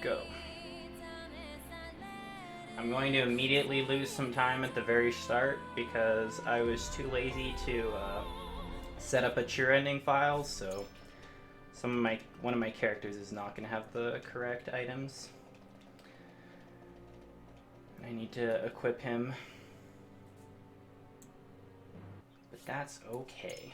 Go. I'm going to immediately lose some time at the very start because I was too lazy to set up a true ending file, so one of my characters is not going to have the correct items. I need to equip him, but that's okay.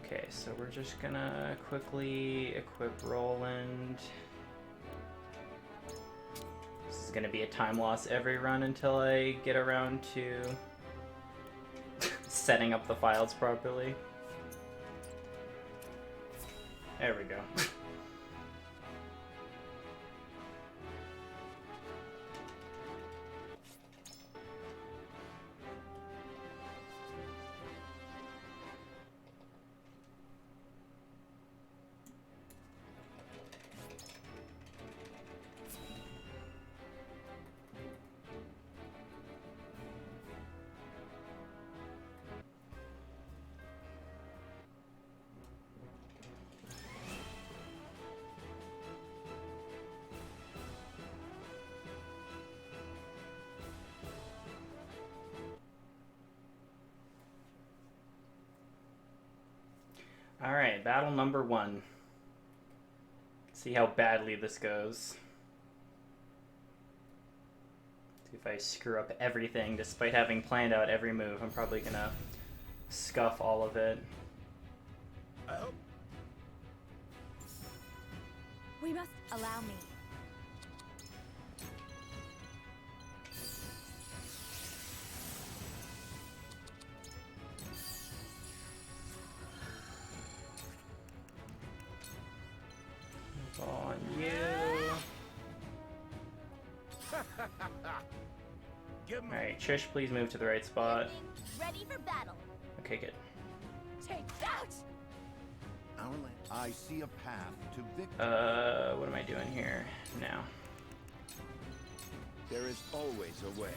Okay, so we're just gonna quickly equip Roland. This is gonna be a time loss every run until I get around to setting up the files properly. There we go. Alright, battle number 1. See how badly this goes. See if I screw up everything despite having planned out every move. I'm probably gonna scuff all of it. We must allow me. On you. Alright, Trish, please move to the right spot. Ready for battle. Okay, good. Take that! I see a path to victory. What am I doing here now? There is always a way.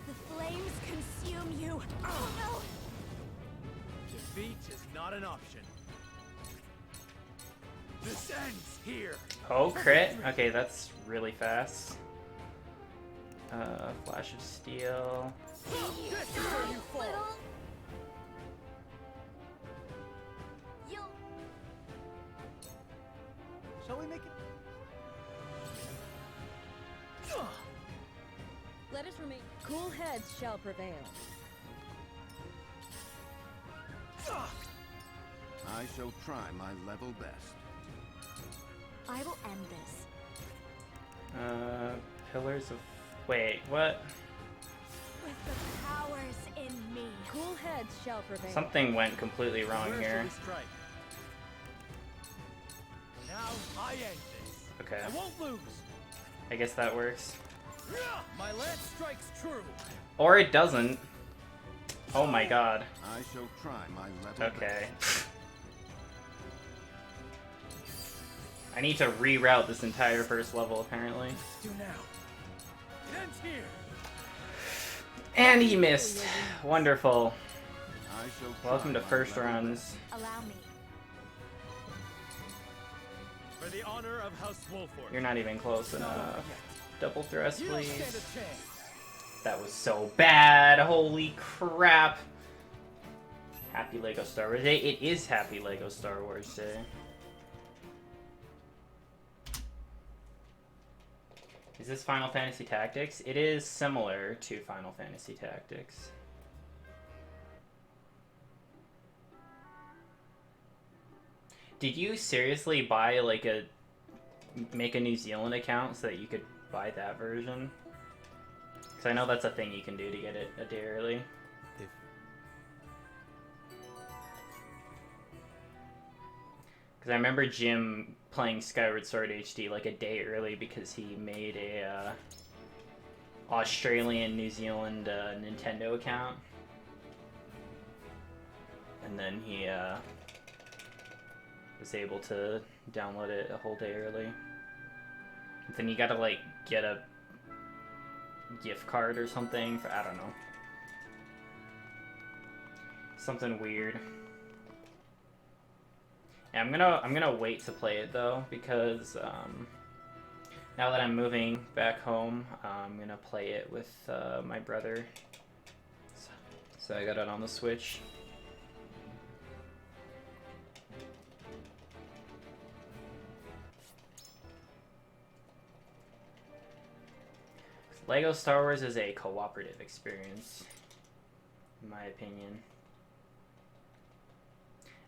The flames consume you. Oh no! Defeat is not an option. This ends here. Oh, crit. Okay, that's really fast. Flash of Steel. This is where you fall. Shall we make it? Let us remain. Cool heads shall prevail. I shall try my level best. I will end this. Pillars of... Wait, what? With the powers in me. Cool heads shall prevail. Something went completely wrong Where here. shall we strike? Now I end this. Okay, I won't lose. I guess that works. My lance strikes true. Or it doesn't. Oh my god. I shall try my level Okay. best. I need to reroute this entire first level, apparently. Do now. It ends here. And he missed. Wonderful. I shall try Welcome to my first level runs. Allow me. For the honor of House Wolford. You're not even close enough. Double thrust, You don't please. stand a chance. That was so bad. Holy crap. Happy Lego Star Wars Day. It is Happy Lego Star Wars Day. Is this Final Fantasy Tactics? It is similar to Final Fantasy Tactics. Did you seriously buy like make a New Zealand account so that you could buy that version? Because I know that's a thing you can do to get it a day early. Because I remember Jim playing Skyward Sword HD like a day early because he made a Australian New Zealand Nintendo account, and then he was able to download it a whole day early. Then you gotta like get a gift card or something for, I don't know. Something weird. Yeah, I'm gonna wait to play it though, because now that I'm moving back home, I'm gonna play it with my brother. So I got it on the Switch. Lego Star Wars is a cooperative experience, in my opinion.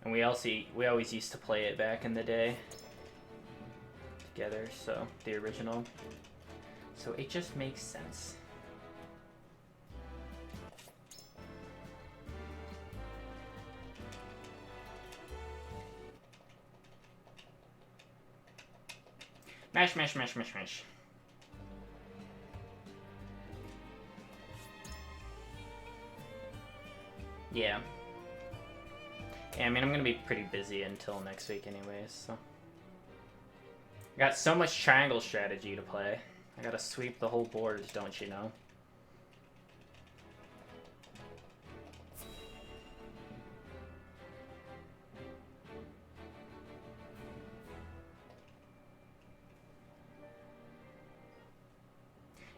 And we always used to play it back in the day together, so the original. So it just makes sense. Mash, mash, mash, mash, mash. Yeah. Yeah, I mean, I'm gonna be pretty busy until next week anyways, so. I got so much triangle strategy to play. I gotta sweep the whole board, don't you know?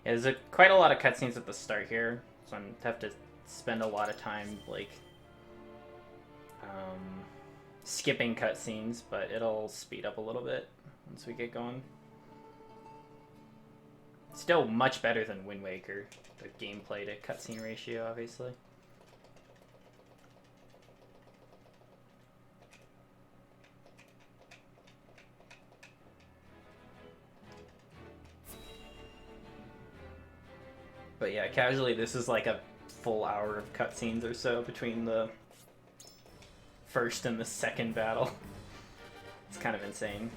Yeah, there's quite a lot of cutscenes at the start here, so I'm have to spend a lot of time, like, skipping cutscenes, but it'll speed up a little bit once we get going. Still much better than Wind Waker, the gameplay to cutscene ratio, obviously. But yeah, casually, this is like a full hour of cutscenes or so between the first and the second battle. It's kind of insane.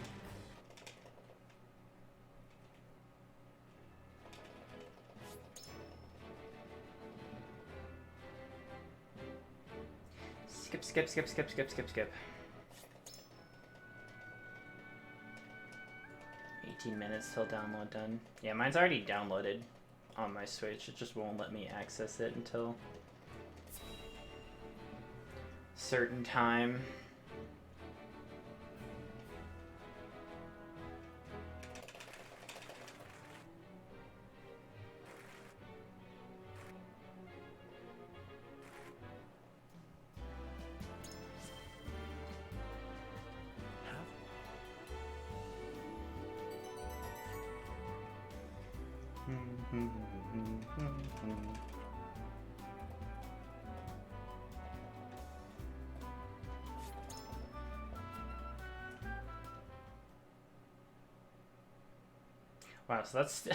Skip, skip, skip, skip, skip, skip, skip. 18 minutes till download done. Yeah, mine's already downloaded on my Switch. It just won't let me access it until certain time. Wow, so that's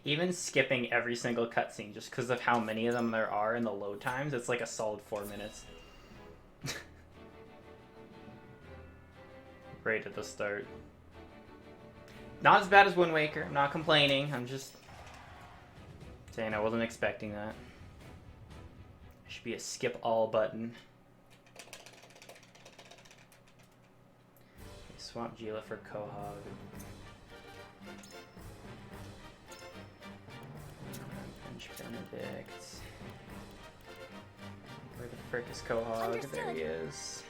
even skipping every single cutscene just because of how many of them there are in the load times. It's like a solid 4 minutes. Right at the start. Not as bad as Wind Waker. I'm not complaining. I'm just saying I wasn't expecting that. There should be a skip all button. Swap Gila for Quahog. Punch Benedict. Where the frick is Quahog? There he is.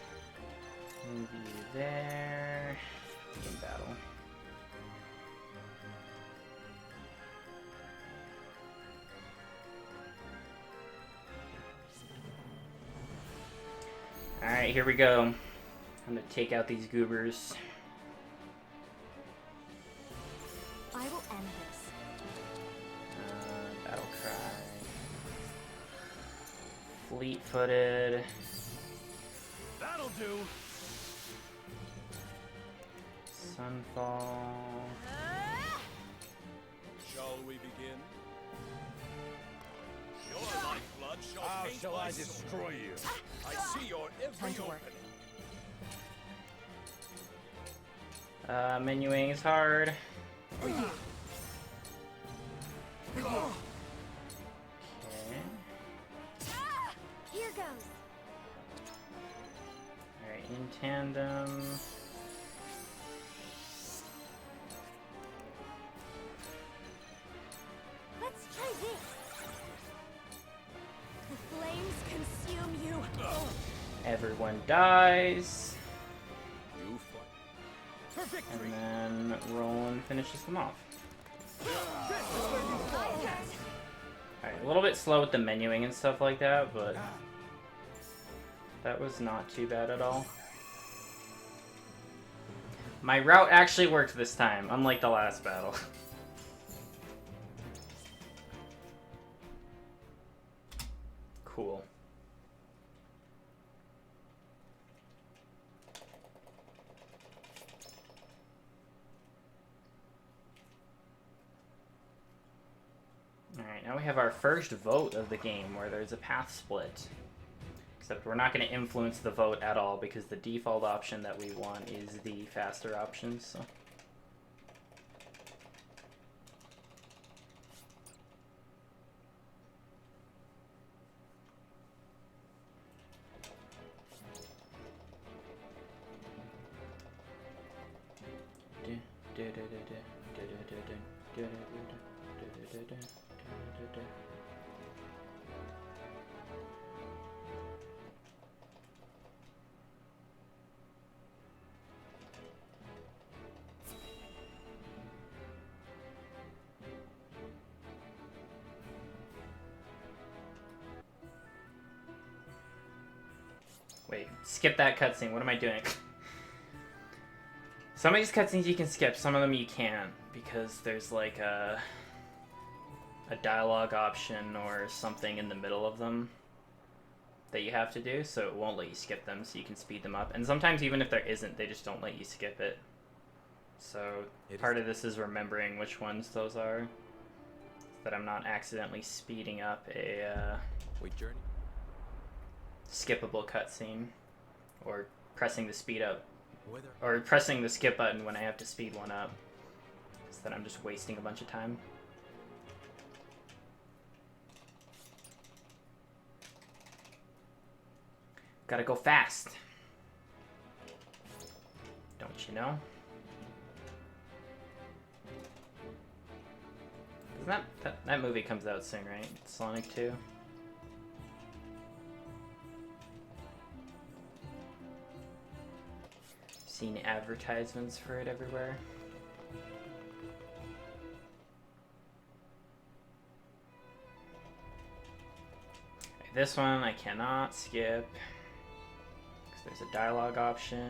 Move you there. In battle. Alright, here we go. I'm gonna take out these goobers. I will end this. Battle Cry. Fleet-footed. That'll do. Sunfall. Shall we begin? Your lifeblood shall paint shall my I soul. destroy you? I see your every Time to work. opening. Menuing is hard. Okay. Here goes. Alright, in tandem. Everyone dies. You fight. For victory! And then Roland finishes them off. Alright, a little bit slow with the menuing and stuff like that, but that was not too bad at all. My route actually worked this time, unlike the last battle. Cool. Alright, now we have our first vote of the game where there's a path split. Except we're not going to influence the vote at all because the default option that we want is the faster option, so. Wait, skip that cutscene. What am I doing? Some of these cutscenes you can skip, some of them you can't, because there's like a dialogue option or something in the middle of them that you have to do, so it won't let you skip them, so you can speed them up. And sometimes even if there isn't, they just don't let you skip it. So part of this is remembering which ones those are, so that I'm not accidentally speeding up a Wait, Journey? skippable cutscene, or pressing the speed up, Whether or pressing the skip button when I have to speed one up, so that I'm just wasting a bunch of time. Gotta go fast, don't you know? Isn't that movie comes out soon, right? Sonic 2. Seen advertisements for it everywhere. This one I cannot skip because there's a dialogue option.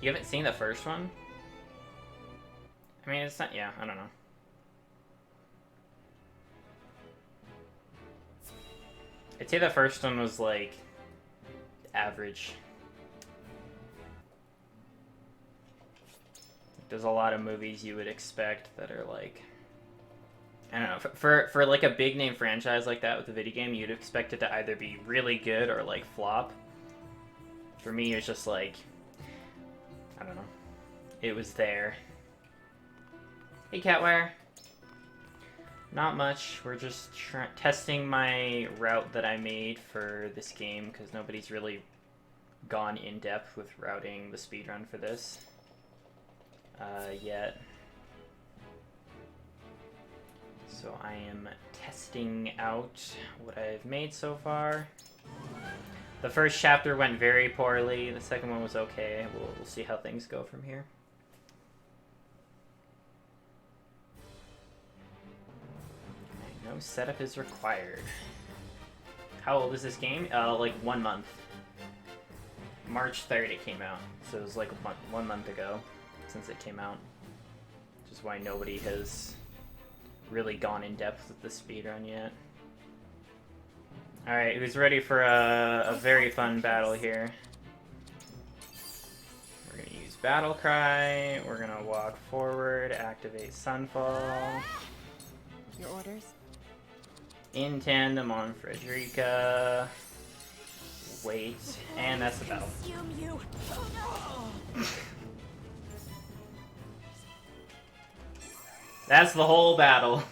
You haven't seen the first one? I mean, it's not, yeah, I don't know. I'd say the first one was, like, average. There's a lot of movies you would expect that are, like... I don't know, for like, a big-name franchise like that with a video game, you'd expect it to either be really good or, like, flop. For me, it's just, like... I don't know. It was there. Hey, Catwire. Not much. We're just testing my route that I made for this game because nobody's really gone in depth with routing the speedrun for this yet. So I am testing out what I've made so far. The first chapter went very poorly. The second one was okay. We'll see how things go from here. No setup is required. How old is this game? Like 1 month. March 3rd it came out. So it was like a month, 1 month ago since it came out. Which is why nobody has really gone in depth with the speedrun yet. Alright, who's ready for a very fun battle here? We're gonna use Battle Cry. We're gonna walk forward, activate Sunfall. Your orders? In tandem on Frederica. Wait, and that's the battle. Consume you. That's the whole battle.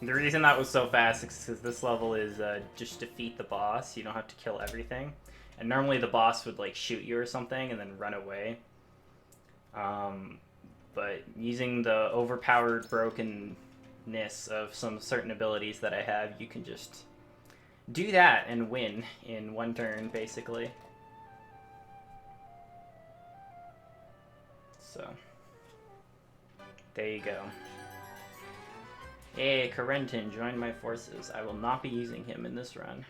The reason that was so fast is because this level is just defeat the boss. You don't have to kill everything. And normally the boss would like shoot you or something and then run away. but using the overpowered brokenness of some certain abilities that I have, you can just do that and win in one turn, basically. So, there you go. Hey, Corentin joined my forces. I will not be using him in this run.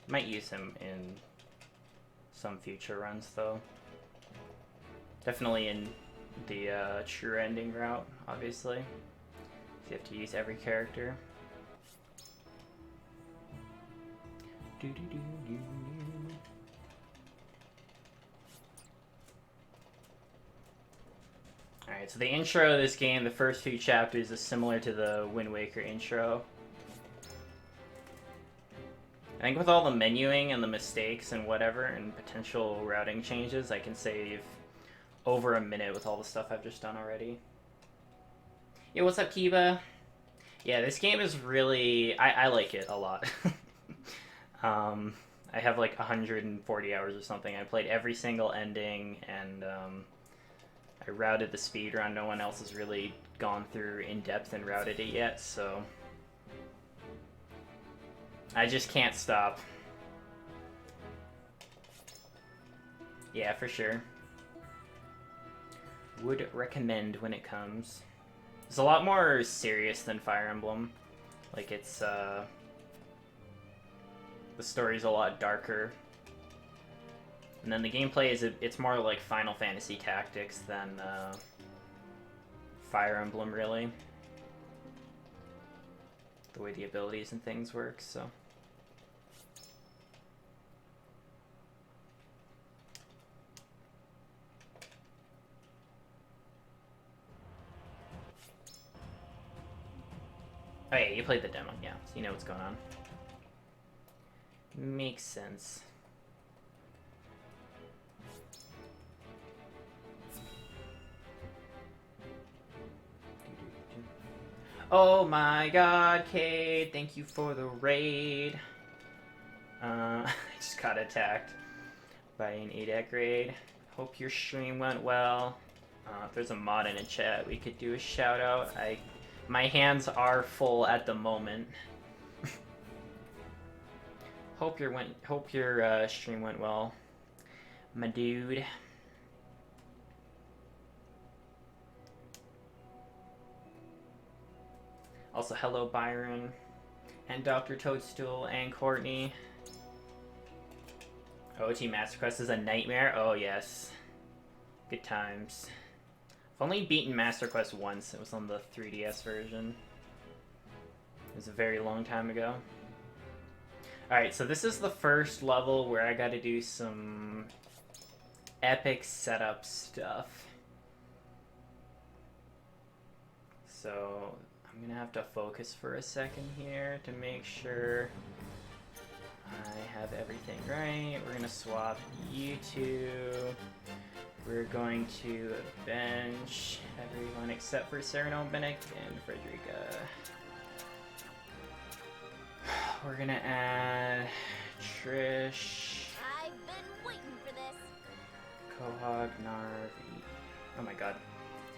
Might use him in some future runs, though. Definitely in the true ending route, obviously. You have to use every character. Alright, so the intro of this game, the first few chapters, is similar to the Wind Waker intro. I think with all the menuing and the mistakes and whatever, and potential routing changes, I can save over a minute with all the stuff I've just done already. Yo, what's up, Kiba? Yeah, this game is really... I like it a lot. I have like 140 hours or something. I played every single ending, and I routed the speedrun. No one else has really gone through in depth and routed it yet, so I just can't stop. Yeah, for sure. Would recommend when it comes. It's a lot more serious than Fire Emblem. Like, it's, the story's a lot darker. And then the gameplay is, it's more like Final Fantasy Tactics than, Fire Emblem, really. The way the abilities and things work, so. Oh yeah, you played the demo, yeah, so you know what's going on. Makes sense. Oh my god, Cade, thank you for the raid. I just got attacked by an ADAC raid. Hope your stream went well. If there's a mod in a chat, we could do a shout out. My hands are full at the moment. Hope your stream went well, my dude. Also, hello Byron, and Dr. Toadstool, and Courtney. OT Master Quest is a nightmare? Oh yes. Good times. I've only beaten Master Quest once. It was on the 3DS version. It was a very long time ago. Alright, so this is the first level where I gotta do some epic setup stuff. So I'm gonna have to focus for a second here to make sure I have everything right. We're gonna swap you two. We're going to bench everyone except for Cyrano, Bennett, and Frederica. We're gonna add Trish. I've been waiting for this. Quahog, Narv. Oh my god,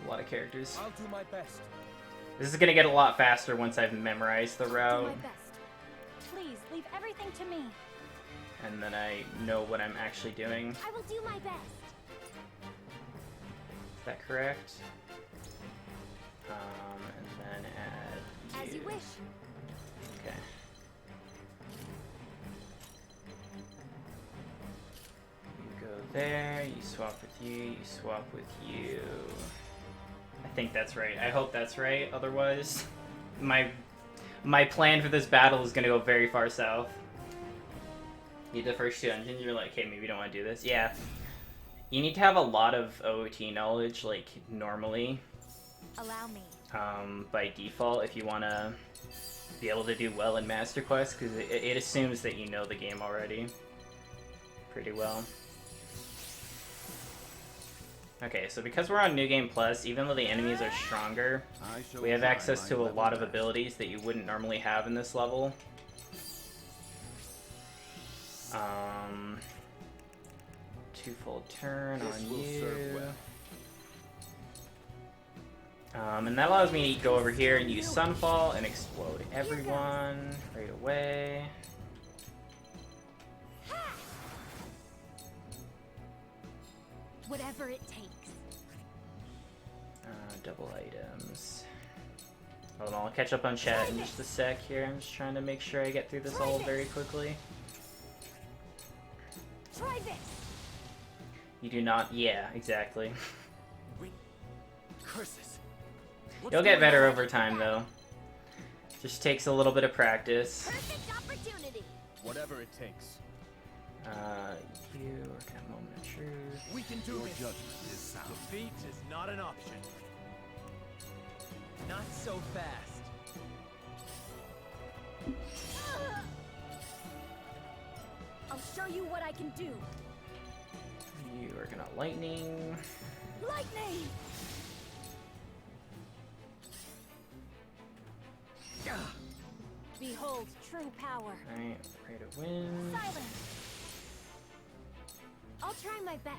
a lot of characters. I'll do my best. This is gonna get a lot faster once I've memorized the Do route, my best. Please leave everything to me. and then I know what I'm actually doing. I will do my best. Is that correct? And then add As you wish. Okay. You go there, you swap with you swap with you. I think that's right. I hope that's right. Otherwise, my plan for this battle is gonna go very far south. You did the first two dungeons, you're like, hey, maybe you don't want to do this. Yeah. You need to have a lot of OOT knowledge, like, normally. Allow me. By default, if you want to be able to do well in Master Quest, because it assumes that you know the game already pretty well. Okay, so because we're on New Game Plus, even though the enemies are stronger, we have access to a lot of abilities that you wouldn't normally have in this level. 2 full turn This on will serve you. well. And that allows me to go over here and use Sunfall and explode everyone right away. Whatever it takes. Double items. Hold on, I'll catch up on chat in just a sec here. I'm just trying to make sure I get through this all very quickly. Try this. You do not... Yeah, exactly. Wait. Curses. What's You'll get going better on? over time, though. Just takes a little bit of practice. Perfect opportunity. Whatever it takes. You work at Moment of Truth. We can do Your this. judgment is sound. Defeat is not an option. Not so fast. I'll show you what I can do. You are gonna lightning. Lightning! Behold true power. Alright, pray to win. Silence! I'll try my best.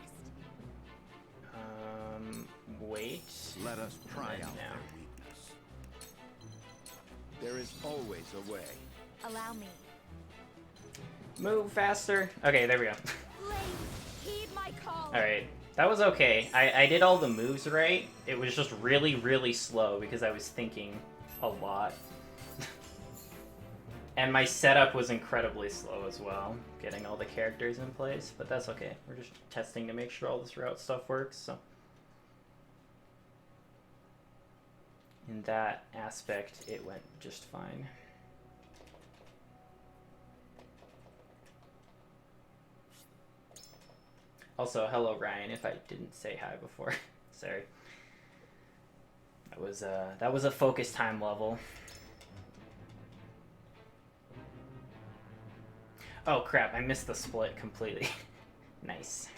Wait. Let us try And out now. their weakness. There is always a way. Allow me. Move faster. Okay, there we go. Flames, heed my call. Alright, that was okay. I did all the moves right. It was just really, really slow because I was thinking a lot. And my setup was incredibly slow as well, getting all the characters in place, but that's okay. We're just testing to make sure all this route stuff works, so. In that aspect, it went just fine. Also, hello Ryan, if I didn't say hi before. Sorry. That was a focus time level. Oh crap, I missed the split completely. Nice.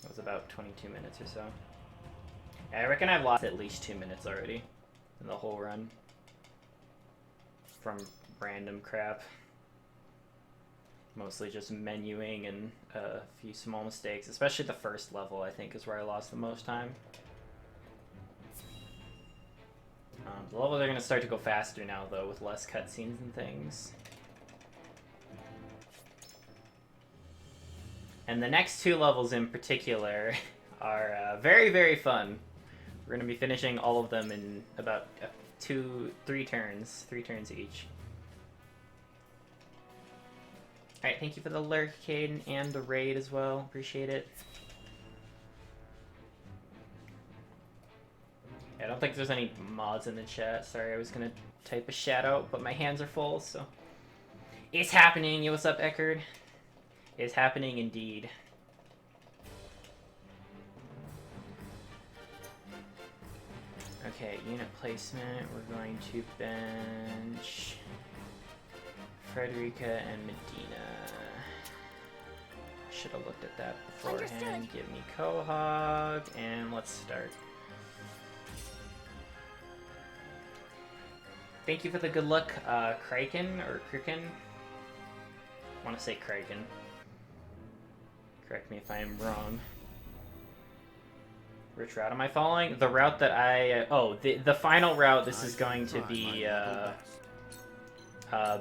It was about 22 minutes or so. I reckon I've lost at least 2 minutes already in the whole run. From random crap. Mostly just menuing and a few small mistakes. Especially the first level, I think, is where I lost the most time. The levels are going to start to go faster now, though, with less cutscenes and things. And the next 2 levels in particular are very, very fun. We're going to be finishing all of them in about 3 turns each. Alright, thank you for the lurk, Caden, and the raid as well. Appreciate it. I don't think there's any mods in the chat. Sorry, I was going to type a shout out, but my hands are full, so. It's happening! Yo, what's up, Eckerd? It's happening indeed. Okay, unit placement. We're going to bench Frederica and Medina. Should have looked at that beforehand. Understood. Give me Quahog, and let's start. Thank you for the good luck, Kraken or Kriken. I want to say Kraken. Correct me if I am wrong. Which route am I following? The route that I... the final route, this is going to be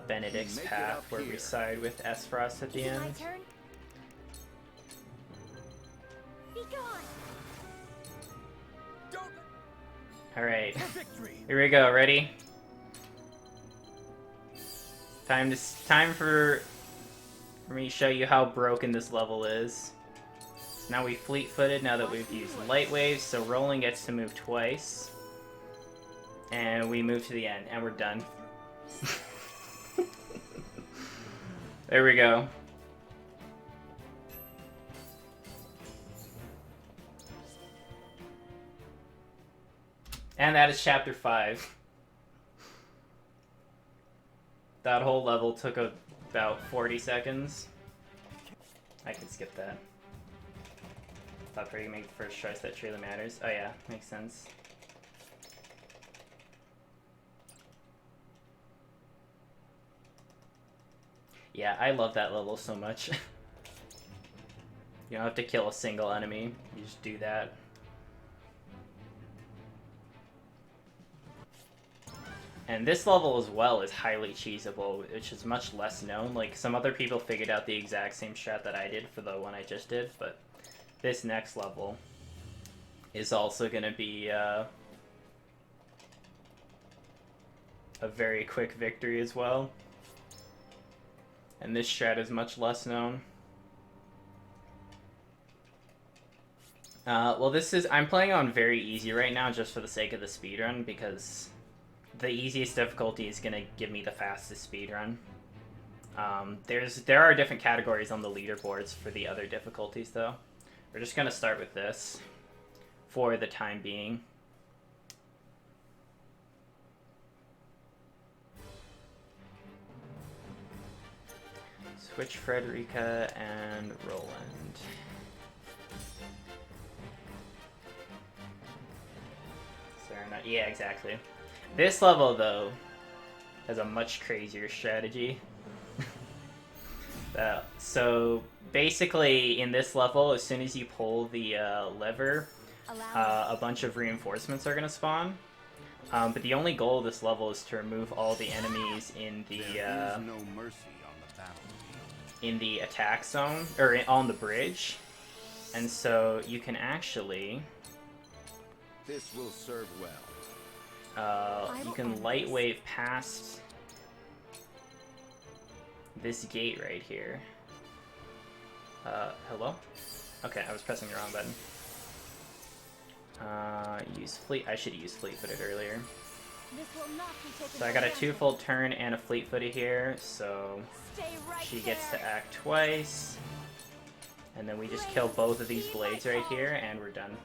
Benedict's Make it path, up where we here. side with Esfrost at the Is it my end. turn? Be gone! Alright, For victory. here we go, ready? Time for me to show you how broken this level is. Now we fleet-footed now that we've used light waves, so Roland gets to move twice. And we move to the end, and we're done. There we go. And that is chapter 5. That whole level took about 40 seconds. I can skip that. Thought for you make the first choice that truly matters. Oh yeah, makes sense. Yeah, I love that level so much. You don't have to kill a single enemy. You just do that. And this level as well is highly cheesable, which is much less known. Like, some other people figured out the exact same strat that I did for the one I just did, but this next level is also going to be a very quick victory as well. And this strat is much less known. Well, I'm playing on very easy right now just for the sake of the speedrun, because the easiest difficulty is going to give me the fastest speedrun. There are different categories on the leaderboards for the other difficulties, though. We're just going to start with this for the time being. Switch Frederica and Roland. Serena. Yeah, exactly. This level, though, has a much crazier strategy. So basically, in this level, as soon as you pull the lever, a bunch of reinforcements are going to spawn. But the only goal of this level is to remove all the enemies in the There is no mercy on the battlefield. in the attack zone, or on the bridge. And so you can actually This will serve well. you can light wave past this gate right here. Hello? Okay, I was pressing the wrong button. Use fleet. I should have used fleet-footed earlier. This will not be taken So I for got a granted. two-fold turn and a fleet-footed here, so Stay right she gets there. to act twice. And then we just kill both of these blades right here, and we're done.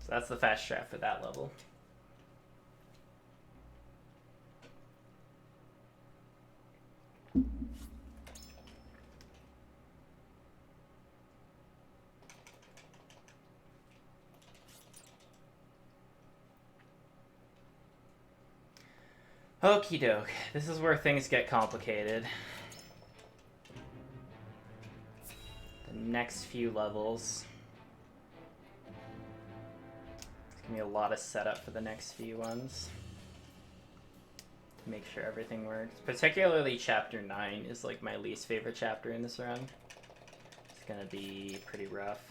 So that's the fast strat for that level. Okie doke. This is where things get complicated. The next few levels. It's gonna be a lot of setup for the next few ones. Make sure everything works. Particularly Chapter 9 is like my least favorite chapter in this run. It's gonna be pretty rough.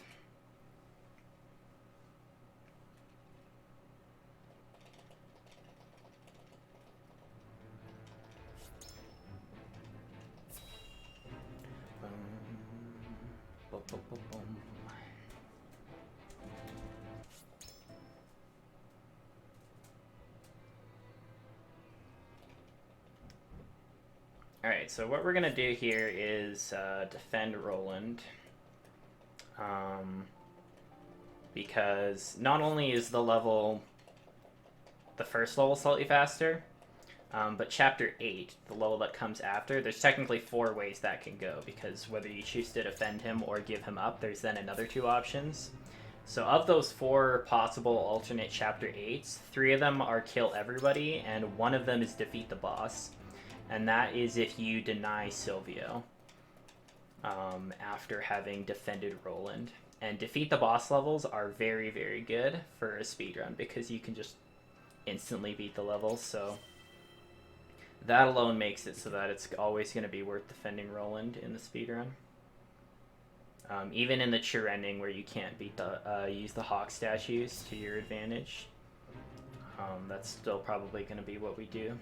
Boom, boom, boom, boom. Alright, so what we're gonna do here is defend Roland. Because not only is the first level slightly faster, but Chapter 8, the level that comes after, there's technically 4 ways that can go, because whether you choose to defend him or give him up, there's then another 2 options. So of those 4 possible alternate Chapter 8s, 3 of them are kill everybody, and 1 of them is defeat the boss. And that is if you deny Silvio after having defended Roland. And defeat the boss levels are very, very good for a speedrun, because you can just instantly beat the levels, so that alone makes it so that it's always going to be worth defending Roland in the speedrun. Even in the true ending where you can't beat use the Hawk statues to your advantage, that's still probably going to be what we do.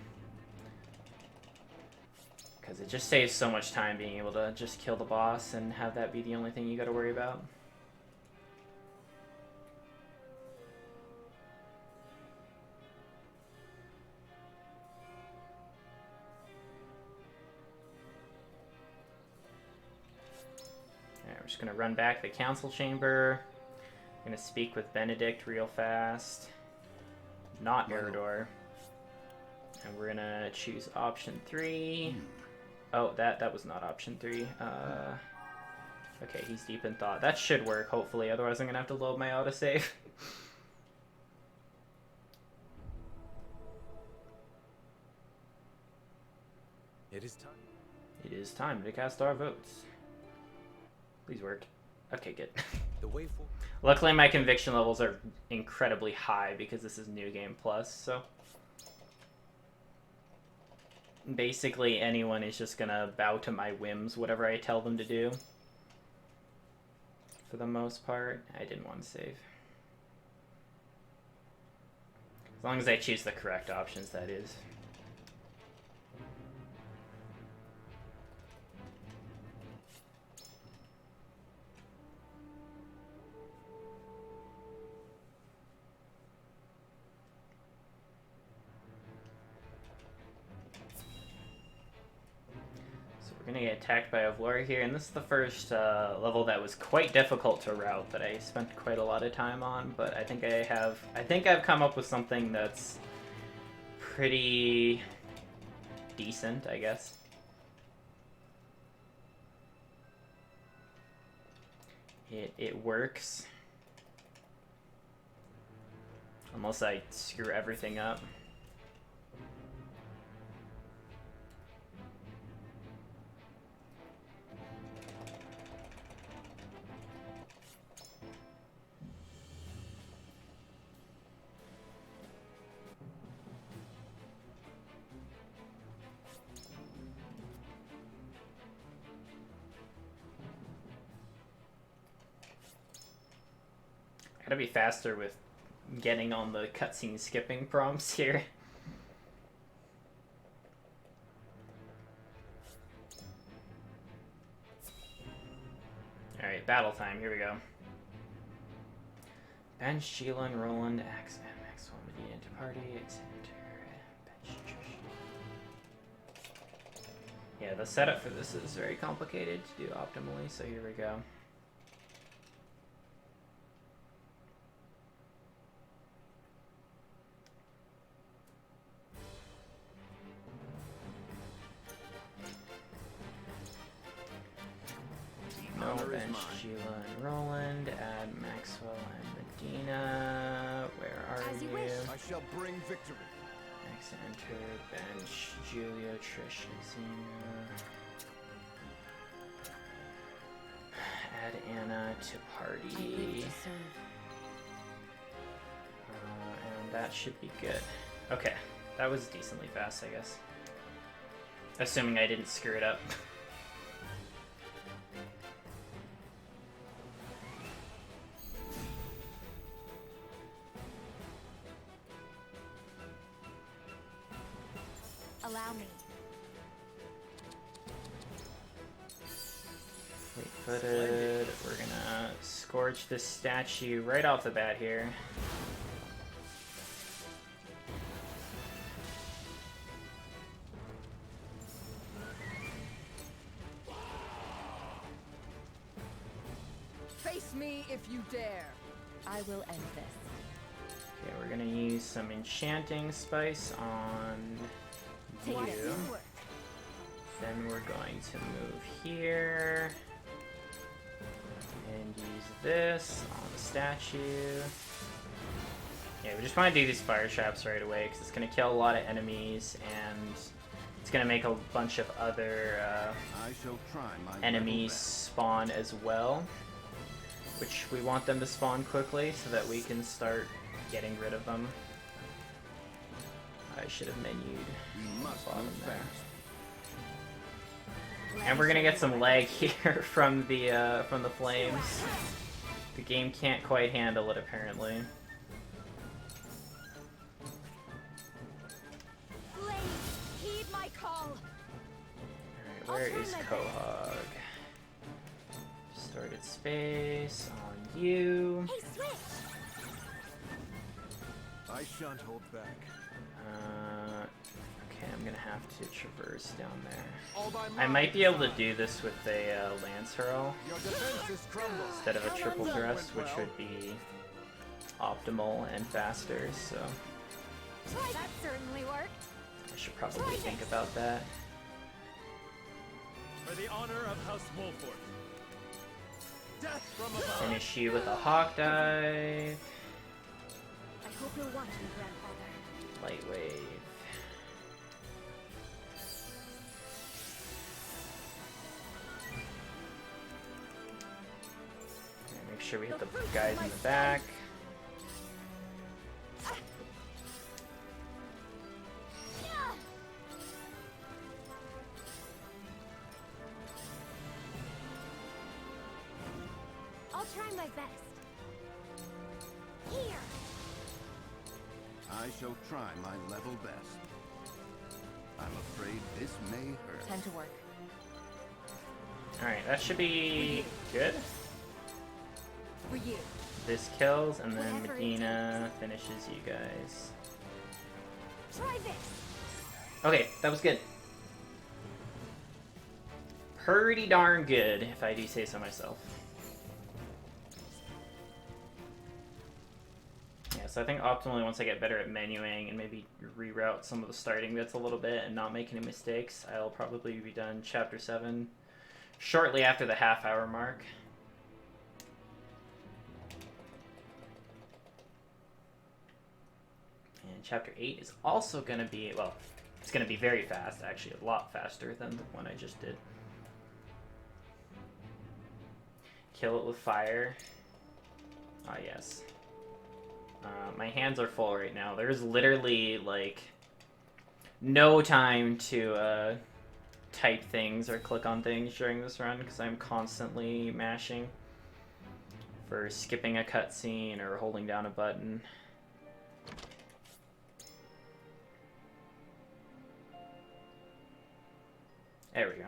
Because it just saves so much time being able to just kill the boss and have that be the only thing you got to worry about. Alright, we're just going to run back the council chamber. I'm going to speak with Benedict real fast. Not Mirador. And we're going to choose option 3. Oh, that was not option 3. Okay, he's deep in thought. That should work, hopefully. Otherwise, I'm going to have to load my autosave. It is time. It is time to cast our votes. Please work. Okay, good. The way forward. Luckily, my conviction levels are incredibly high because this is New Game Plus, so... Basically, anyone is just gonna bow to my whims, whatever I tell them to do. For the most part. I didn't want to save. As long as I choose the correct options, that is. We're gonna get attacked by Avlora here, and this is the first level that was quite difficult to route that I spent quite a lot of time on, but I think I've come up with something that's pretty decent, I guess. It works. Unless I screw everything up. Gotta be faster with getting on the cutscene skipping prompts here. Alright, battle time, here we go. Bench, Sheila, and Roland, Axeman, Maxwell, Medina into party, Xander, Bench, Trish. Yeah, the setup for this is very complicated to do optimally, so here we go. Bench, Sheila, and Roland, add Maxwell and Medina. Where are you? I shall bring victory. Max enter, bench, Julia, Trish, Xena. Add Anna to party. And that should be good. Okay, that was decently fast, I guess. Assuming I didn't screw it up. Allow me. Fleet-footed. We're gonna scorch this statue right off the bat here. Face me if you dare. I will end this. Okay, we're gonna use some enchanting spice on you. Then we're going to move here and use this on the statue. Yeah, we just want to do these fire traps right away because it's going to kill a lot of enemies and it's going to make a bunch of other I shall try my enemies spawn as well, which we want them to spawn quickly so that we can start getting rid of them. I should have menued We must bottom move there. fast. And we're gonna get some lag here from the flames. The game can't quite handle it apparently. Blade, heed my call. Alright, where is Quahog? Distorted space on you. Hey, switch. I shan't hold back. Okay, I'm gonna have to traverse down there. All by I might be able to do this with a Lance Hurl Your defenses crumble. instead of a triple thrust, which would be optimal and faster, so That certainly worked. I should probably think about that. For the honor of House Wolford. Death from above. Finish you with a Hawk Dive. I hope you'll watch me, grandfather. Light Wave. sure we hit the guys in the back. I'll try my best. Here. I shall try my level best. I'm afraid this may hurt. Time to work. Alright, that should be good. For you. This kills, and then Whatever it Medina finishes you guys. Try this. Okay, that was good. Pretty darn good, if I do say so myself. Yeah, so I think optimally once I get better at menuing and maybe reroute some of the starting bits a little bit and not make any mistakes, I'll probably be done Chapter 7 shortly after the half-hour mark. And Chapter 8 is also going to be, well, it's going to be very fast, actually, a lot faster than the one I just did. Kill it with fire. Ah, yes. My hands are full right now. There's literally, like, no time to type things or click on things during this run because I'm constantly mashing for skipping a cutscene or holding down a button. There we go.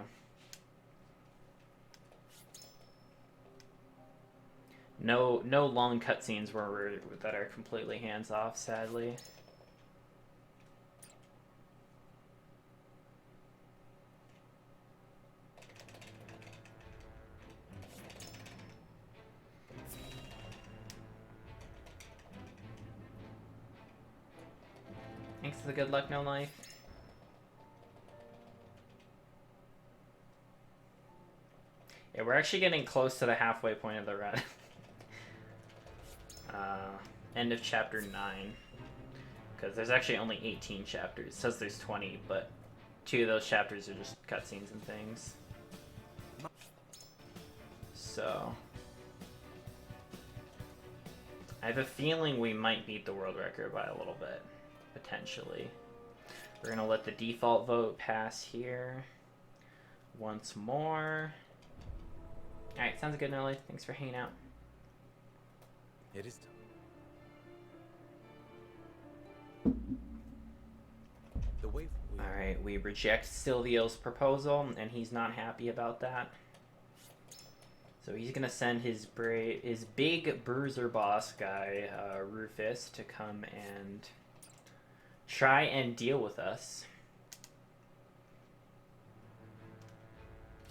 No long cutscenes that are completely hands off, sadly. Thanks for the good luck, no life. Yeah, we're actually getting close to the halfway point of the run. End of chapter 9. Because there's actually only 18 chapters. It says there's 20, but 2 of those chapters are just cutscenes and things. So I have a feeling we might beat the world record by a little bit, potentially. We're gonna let the default vote pass here once more. Alright, sounds good, Nelly. Thanks for hanging out. It is done. The wave. Alright, we reject Silvio's proposal, and he's not happy about that. So he's gonna send his big bruiser boss guy, Rufus, to come and try and deal with us.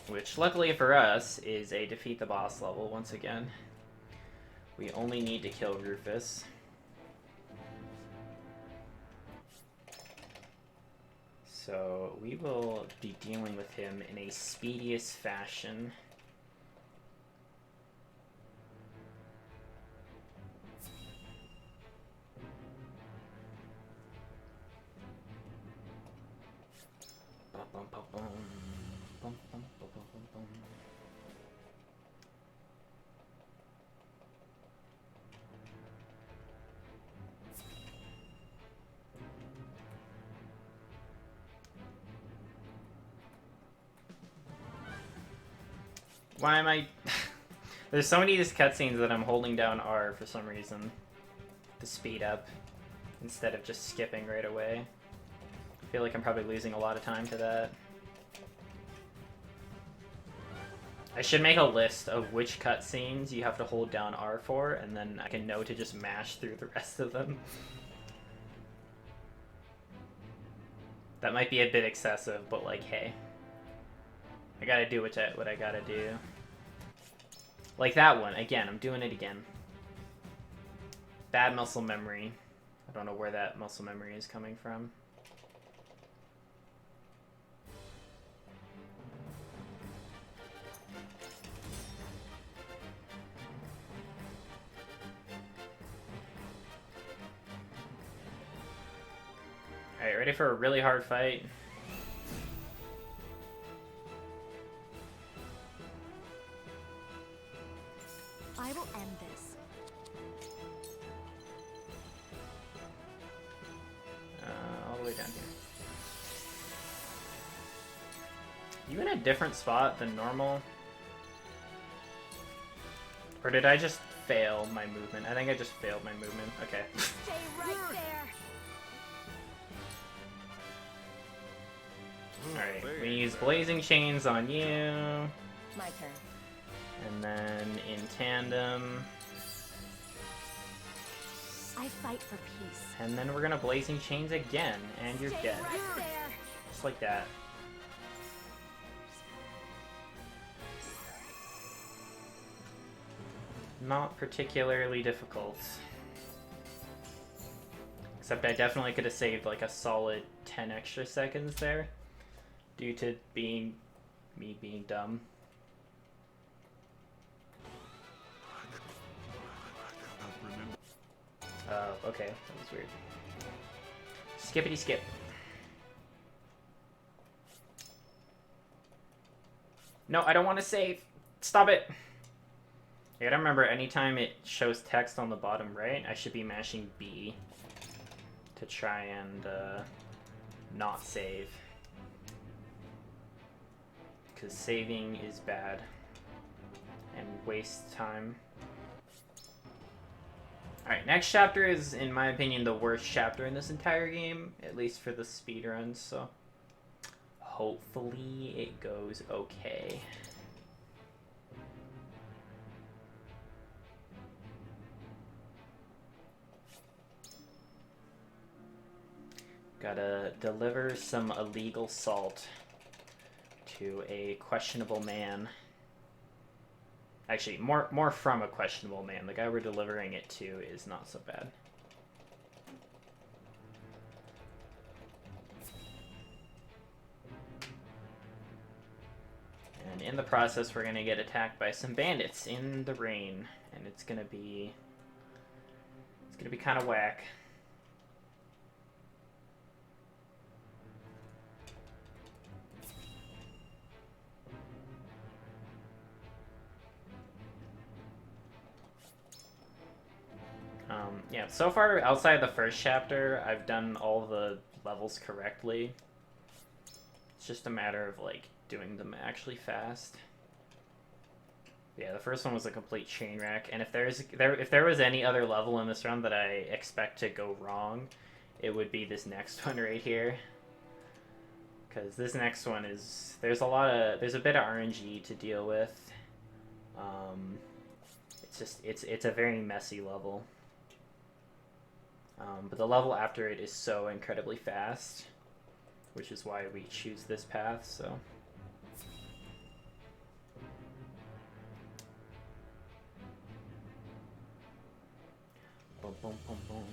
Which, luckily for us, is a defeat the boss level once again. We only need to kill Rufus. So we will be dealing with him in a speediest fashion. Why am I... There's so many of these cutscenes that I'm holding down R for some reason to speed up instead of just skipping right away. I feel like I'm probably losing a lot of time to that. I should make a list of which cutscenes you have to hold down R for, and then I can know to just mash through the rest of them. That might be a bit excessive, but like, hey. I gotta do what I gotta do. Like that one, again, I'm doing it again. Bad muscle memory. I don't know where that muscle memory is coming from. Alright, ready for a really hard fight? I will end you in a different spot than normal? Or did I just fail my movement? I think I just failed my movement. Okay. Stay right there. Alright, we use Blazing Chains on you. My turn. And then in tandem. I fight for peace. And then we're gonna Blazing Chains again, and you're Stay dead. right there. Just like that. Not particularly difficult. Except I definitely could have saved like a solid 10 extra seconds there. Due to me being dumb. Oh, okay. That was weird. Skippity skip. No, I don't want to save. Stop it. You gotta remember, anytime it shows text on the bottom right, I should be mashing B to try and not save. Because saving is bad and wastes time. Alright, next chapter is, in my opinion, the worst chapter in this entire game, at least for the speedruns, so hopefully it goes okay. Gotta deliver some illegal salt to a questionable man. Actually, more from a questionable man. The guy we're delivering it to is not so bad. And in the process, we're gonna get attacked by some bandits in the rain, and it's gonna be kind of whack. Yeah, so far outside the first chapter, I've done all the levels correctly. It's just a matter of like doing them actually fast. Yeah, the first one was a complete train wreck, and if there was any other level in this run that I expect to go wrong, it would be this next one right here. Because this next one is there's a bit of RNG to deal with. It's a very messy level. But the level after it is so incredibly fast, which is why we choose this path, so. Boom, boom, boom, boom.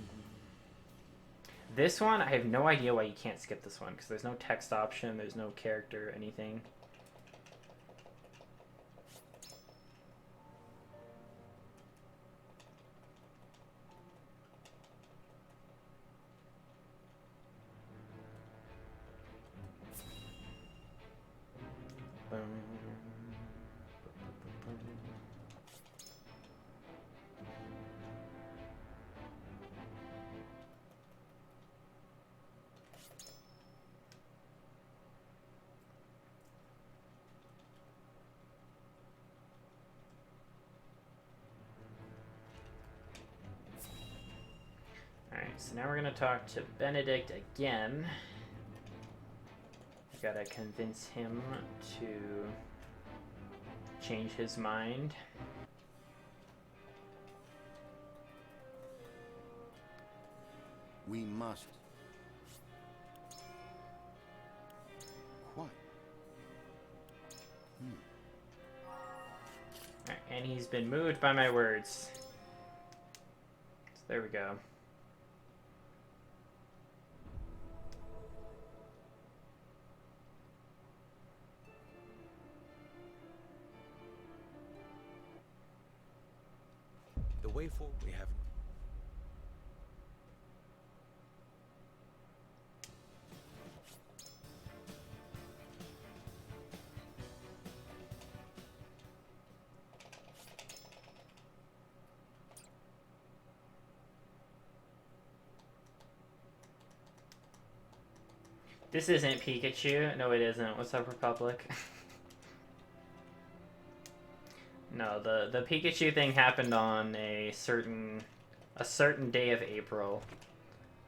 This one, I have no idea why you can't skip this one, because there's no text option, there's no character, anything. Alright, so now we're going to talk to Benedict again. We gotta convince him to change his mind. We must. What? Alright, and he's been moved by my words. So there we go. The way forward we have. This isn't Pikachu. No, it isn't. What's up, Republic? No, the Pikachu thing happened on a certain day of April,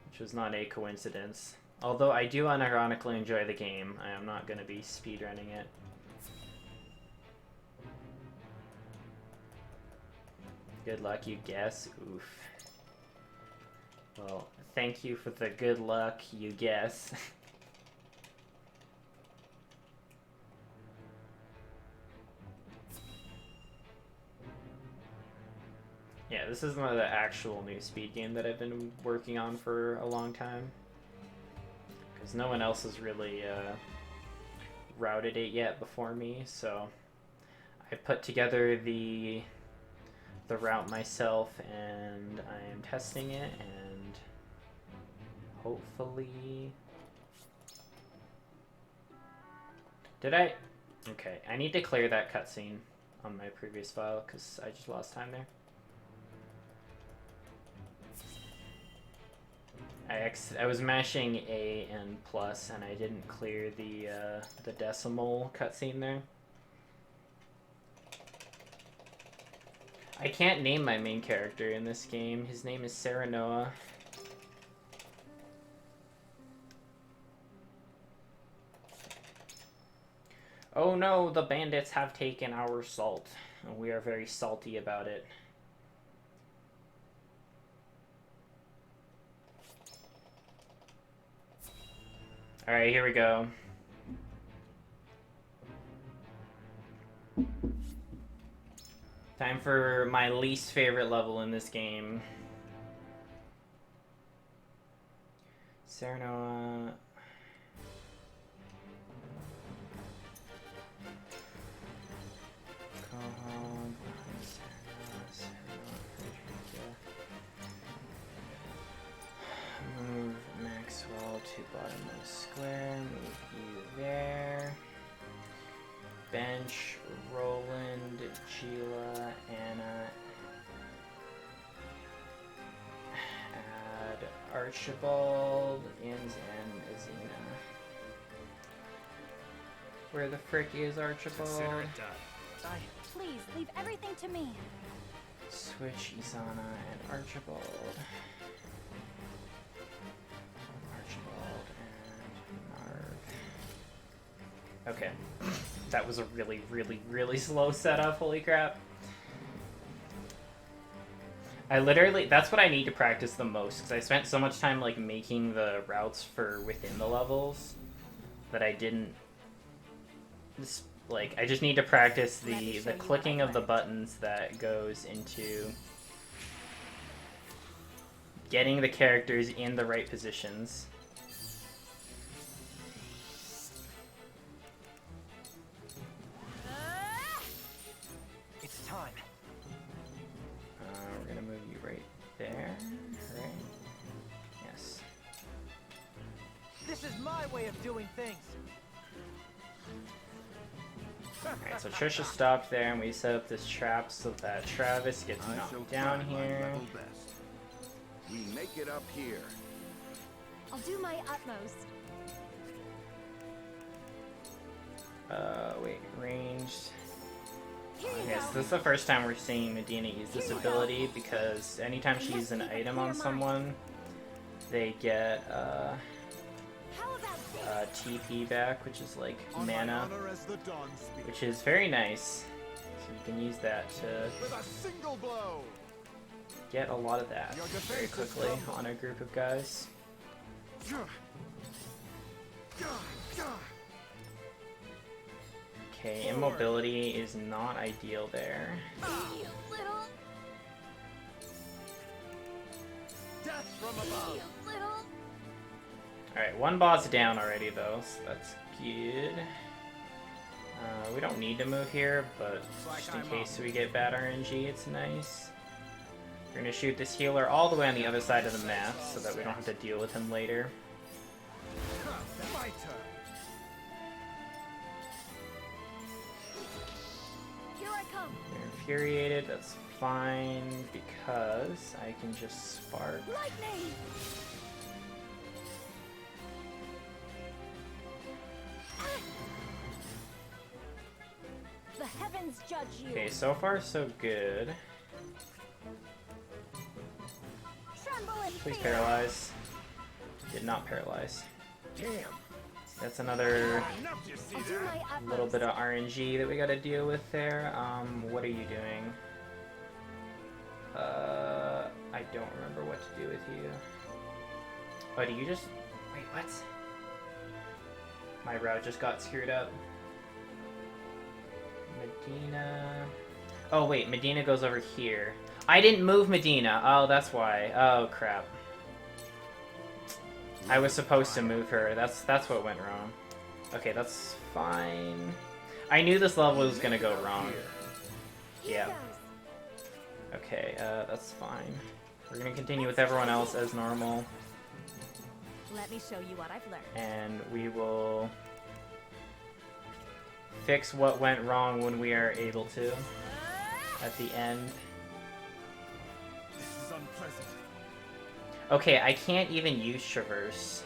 which was not a coincidence. Although I do unironically enjoy the game, I am not going to be speedrunning it. Good luck, you guess. Oof. Well, thank you for the good luck, you guess. Yeah, this is not the actual new speed game that I've been working on for a long time. Because no one else has really routed it yet before me, so I put together the route myself, and I am testing it, and hopefully... Did I? Okay, I need to clear that cutscene on my previous file, because I just lost time there. I was mashing A and plus, and I didn't clear the decimal cutscene there. I can't name my main character in this game. His name is Serenoa. Oh no, the bandits have taken our salt, and we are very salty about it. Alright, here we go. Time for my least favorite level in this game. Serenoa. Move Maxwell to bottommost square. Move you there. Bench Roland, Sheila, Anna. Add Archibald, Inns, and Azina. Where the frick is Archibald? Consider it done. Please leave everything to me. Switch Isana and Archibald. Archibald and Narv. Okay. That was a really, really, really slow setup, holy crap. I literally, that's what I need to practice the most, because I spent so much time like making the routes for within the levels that I didn't, like, I just need to practice the clicking of the buttons that goes into getting the characters in the right positions. It's time. We're gonna move you right there, right? Yes. This is my way of doing things. Alright, so Trisha stopped there, and we set up this trap so that Travis gets I shall knocked down try my here. level best. We make it up here. I'll do my utmost. Wait, ranged. Here you Yes, go. this is the first time we're seeing Medina use this ability, because anytime she uses an item on someone, they get How about this? TP back, which is like On my mana, honor as the Dawn Speaker. which is very nice. So you can use that to With a single blow. get a lot of that Your very defense is quickly crumbled. on a group of guys. Okay, immobility is not ideal there. You little, Death from above. you little. Alright, one boss down already though, so that's good. We don't need to move here, but just in case we get bad RNG, it's nice. We're gonna shoot this healer all the way on the other side of the map so that we don't have to deal with him later. My turn. Here I come. They're infuriated, that's fine, because I can just spark. Lightning. The heavens heavens judge you. Okay, so far so good. Tremble in Please fear. paralyze. Did not paralyze. Damn. That's another Enough, you see I'll do that? my utmost. little bit of RNG that we gotta deal with there. What are you doing? I don't remember what to do with you. Oh, do you just... Wait, what? My route just got screwed up. Medina... Oh, wait, Medina goes over here. I didn't move Medina. Oh, that's why. Oh, crap. I was supposed to move her. That's what went wrong. Okay, that's fine. I knew this level was gonna go wrong. Here Yeah. goes. Okay, that's fine. We're gonna continue with everyone else as normal, Let me show you what I've learned. and we will fix what went wrong when we are able to at the end. This is unpleasant. Okay, I can't even use Traverse.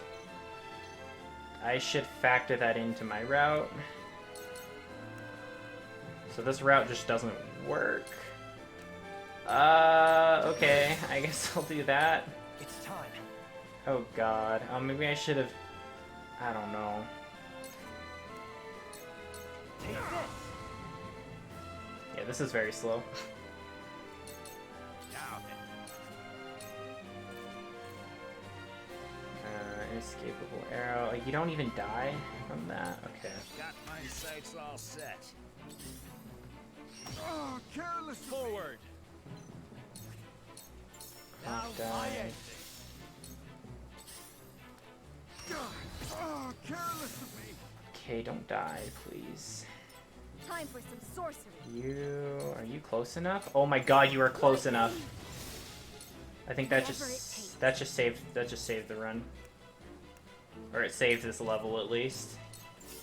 I should factor that into my route. So this route just doesn't work. Okay, I guess I'll do that. It's time. Oh god, maybe I should have... I don't know. Take this. Yeah, this is very slow. Now then. Inescapable arrow. You don't even die from that? Okay. Got my sights all set. Oh, careless. Forward. Now Don't die. I Oh, careless of me. Okay, don't die, please. Time for some sorcery. Are you close enough? Oh my god, you are close enough. I think that Whatever it just takes. saved the run. Or it saved this level at least.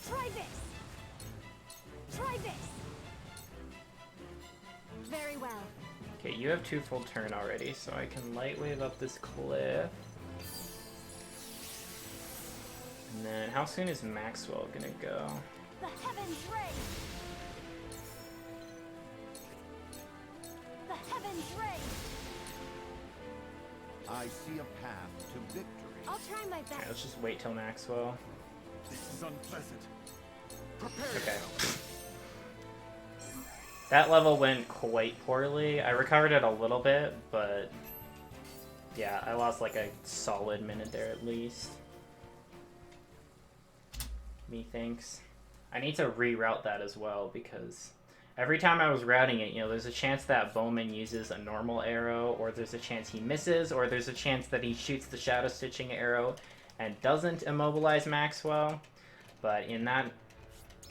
Try this. Try this. Very well. Okay, you have 2 full turn already, so I can light wave up this cliff. And then, how soon is Maxwell gonna go? The heavens reign. The heavens reign. I see a path to victory. I'll try my Alright, best. let's just wait till Maxwell. This is unpleasant. Prepare Okay. yourself. That level went quite poorly. I recovered it a little bit, but yeah, I lost like a solid minute there at least. Methinks. I need to reroute that as well because every time I was routing it, there's a chance that Bowman uses a normal arrow, or there's a chance he misses, or there's a chance that he shoots the Shadow Stitching arrow and doesn't immobilize Maxwell. But in that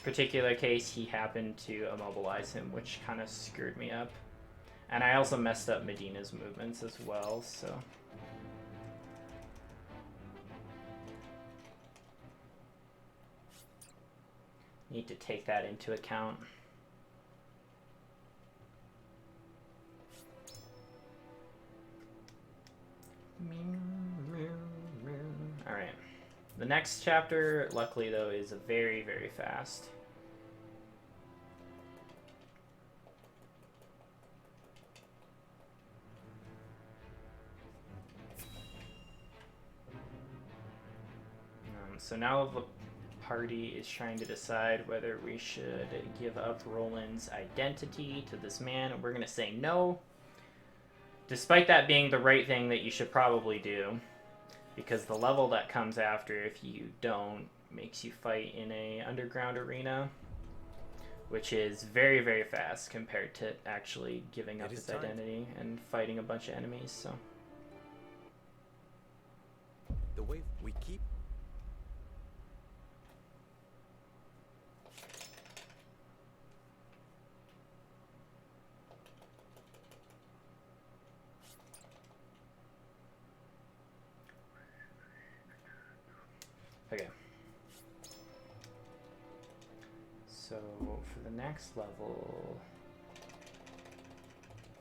particular case, he happened to immobilize him, which kind of screwed me up. And I also messed up Medina's movements as well, so... Need to take that into account. Alright. The next chapter, luckily though, is very, very fast. So now the party is trying to decide whether we should give up Roland's identity to this man. We're going to say no, despite that being the right thing that you should probably do, because the level that comes after, if you don't, makes you fight in a underground arena, which is very, very fast compared to actually giving up It is his time. identity and fighting a bunch of enemies. So The way we keep. okay. So for the next level,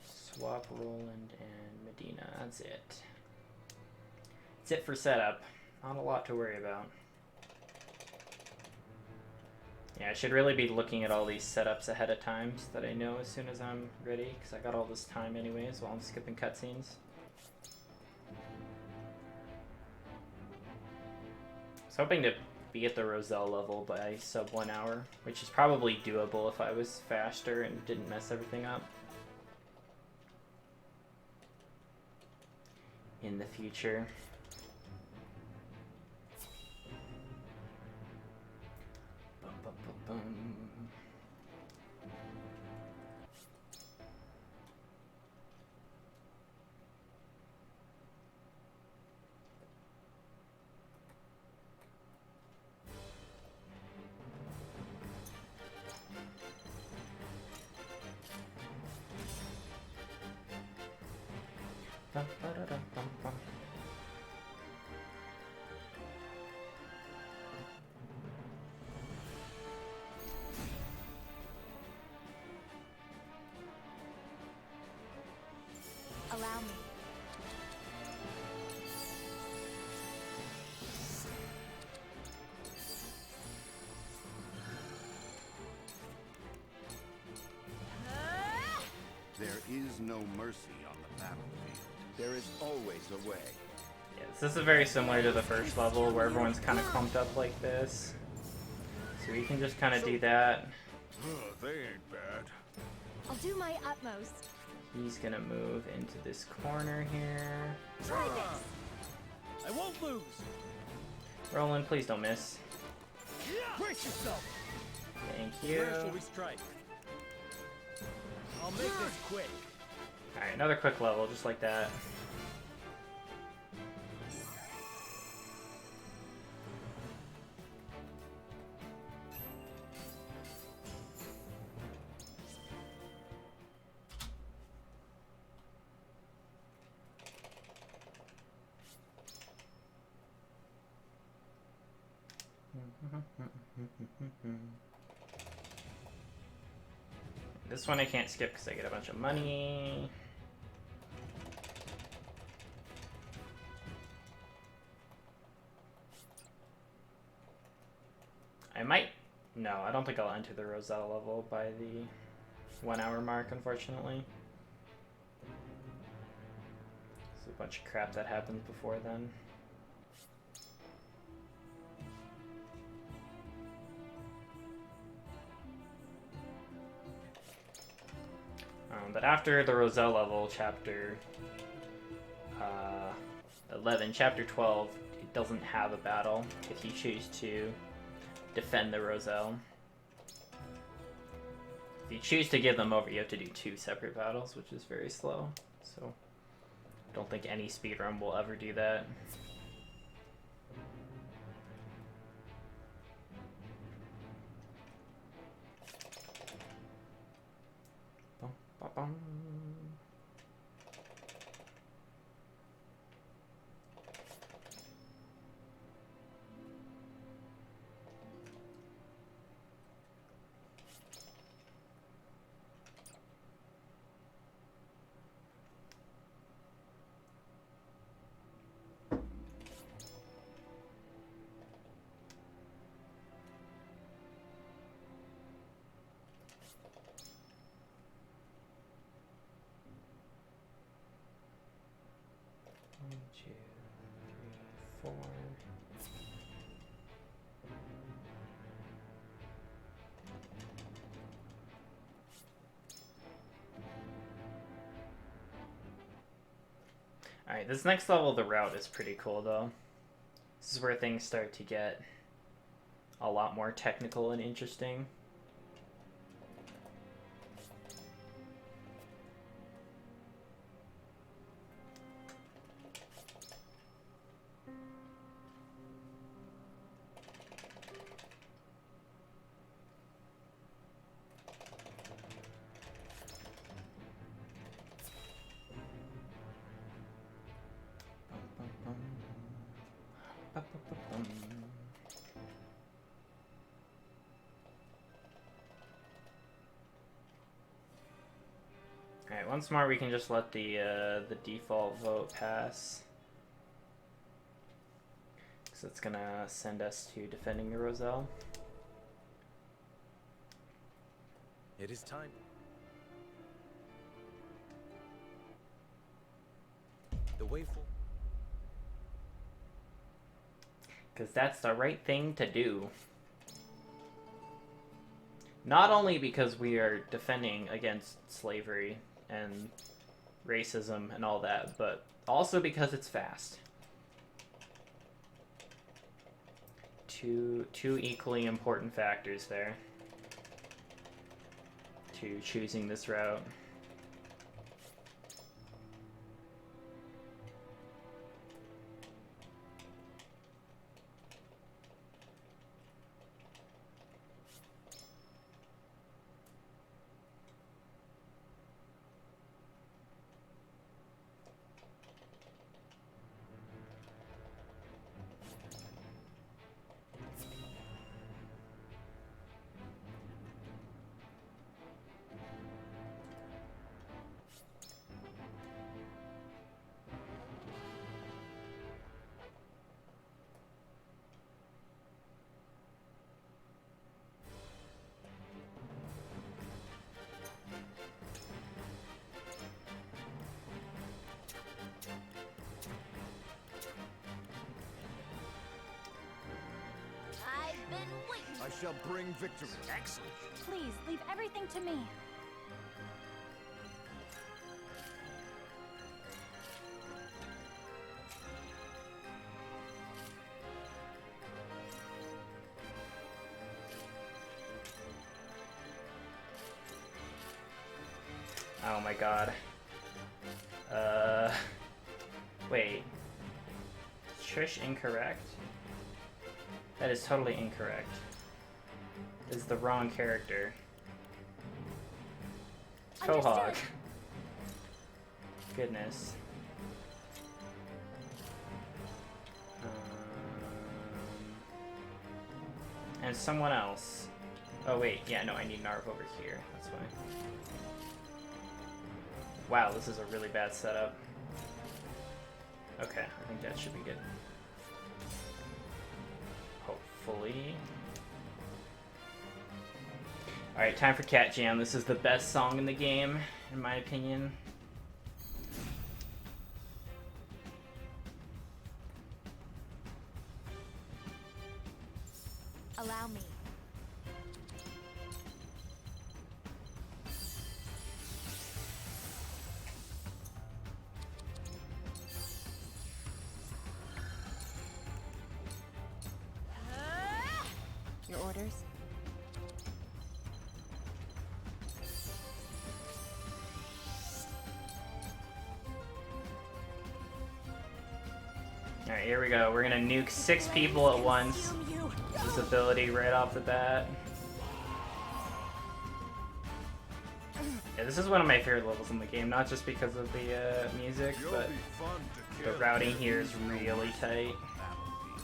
swap Roland and Medina. That's it. That's it for setup. Not a lot to worry about. Yeah, I should really be looking at all these setups ahead of time so that I know as soon as I'm ready, because I got all this time anyways while I'm skipping cutscenes. I was hoping to be at the Roselle level by sub 1 hour, which is probably doable if I was faster and didn't mess everything up in the future. Bum, bum, bum, bum. Bum, ba-da-dum, bum, bum. Allow me. There is no mercy on the battlefield. There is always a way. Yes, this is very similar to the first level where everyone's kind of clumped up like this. So we can just kind of do that. They ain't bad. I'll do my utmost. He's gonna move into this corner here. Try this. I won't lose. Roland, please don't miss. Brace yourself. Thank you. Where shall we strike? I'll make this quick. Alright, another quick level, just like that. This one I can't skip because I get a bunch of money. I might... No, I don't think I'll enter the Roselle level by the 1 hour mark, unfortunately. There's a bunch of crap that happens before then. But after the Roselle level, chapter 11, chapter 12, it doesn't have a battle if you choose to defend the Roselle. If you choose to give them over, you have to do 2 separate battles, which is very slow. So I don't think any speedrun will ever do that. Bum. One, two, three, four. Alright, this next level of the route is pretty cool though. This is where things start to get a lot more technical and interesting. Alright, once more we can just let the default vote pass. So it's gonna send us to defending the Roselle. It is time. The way forward. Because that's the right thing to do. Not only because we are defending against slavery and racism and all that, but also because it's fast. Two equally important factors there to choosing this route. I've been waiting. I shall bring victory. Excellent. Please leave everything to me. Oh my god. Wait. Is Trish incorrect? That is totally incorrect. This is the wrong character. Quahog. Understood. Goodness. And someone else. Oh wait, yeah, no, I need Narv over here. That's why. Wow, this is a really bad setup. Okay, I think that should be good. Hopefully. Alright, time for Cat Jam. This is the best song in the game, in my opinion. Allow me. Your orders? Alright, here we go. We're gonna nuke 6 people at once. Consume you. This ability right off the bat. Yeah, this is one of my favorite levels in the game, not just because of the music, You'll but be fun to the kill. routing here is really tight. Battlefield.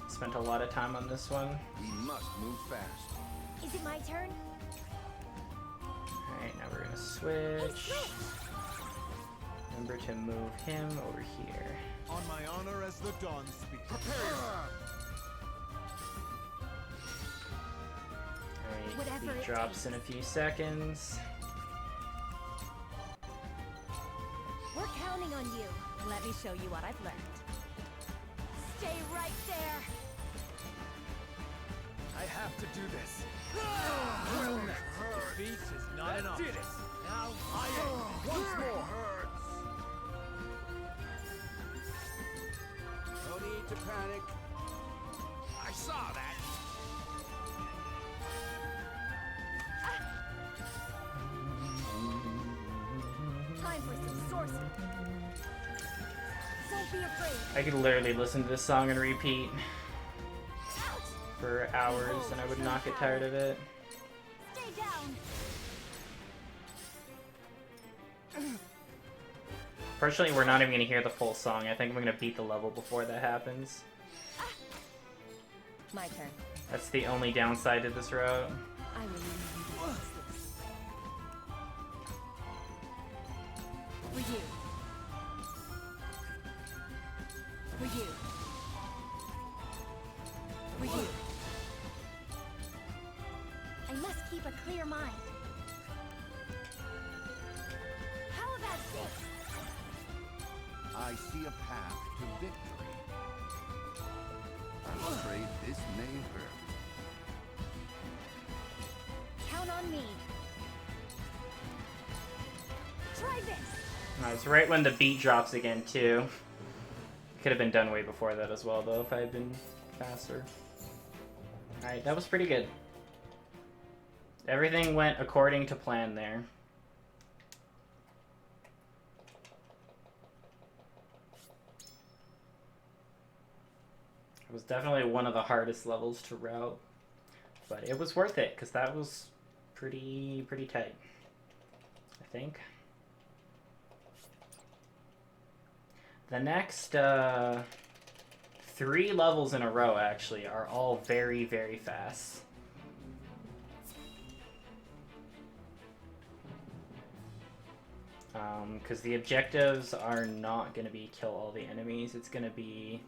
Spent a lot of time on this one. We must move fast. Is it my turn? Alright, now we're gonna switch. Remember to move him over here. On my honor as the Dawn Speaker. Prepare yourself. Alright, Whatever he it drops in a few seconds. We're counting on you. Let me show you what I've learned. Stay right there. I have to do this. Defeat is not an option. Now I am. Once more. No need to panic. I saw that. Time for some sorcery. Don't be afraid. I could literally listen to this song and repeat Out. for hours and I would not get tired of it. Stay down. Fortunately, we're not even going to hear the full song. I think I'm going to beat the level before that happens. My turn. That's the only downside to this route. I will leave you defenseless. For you. For you. For you. I must keep a clear mind. I see a path to victory. I'm afraid this may hurt. Count on me. Try this. It's right when the beat drops again, too. Could have been done way before that as well, though, if I had been faster. Alright, that was pretty good. Everything went according to plan there. It was definitely one of the hardest levels to route, but it was worth it, because that was pretty tight, I think. The next 3 levels in a row, actually, are all very, very fast. Because the objectives are not going to be kill all the enemies. It's going to be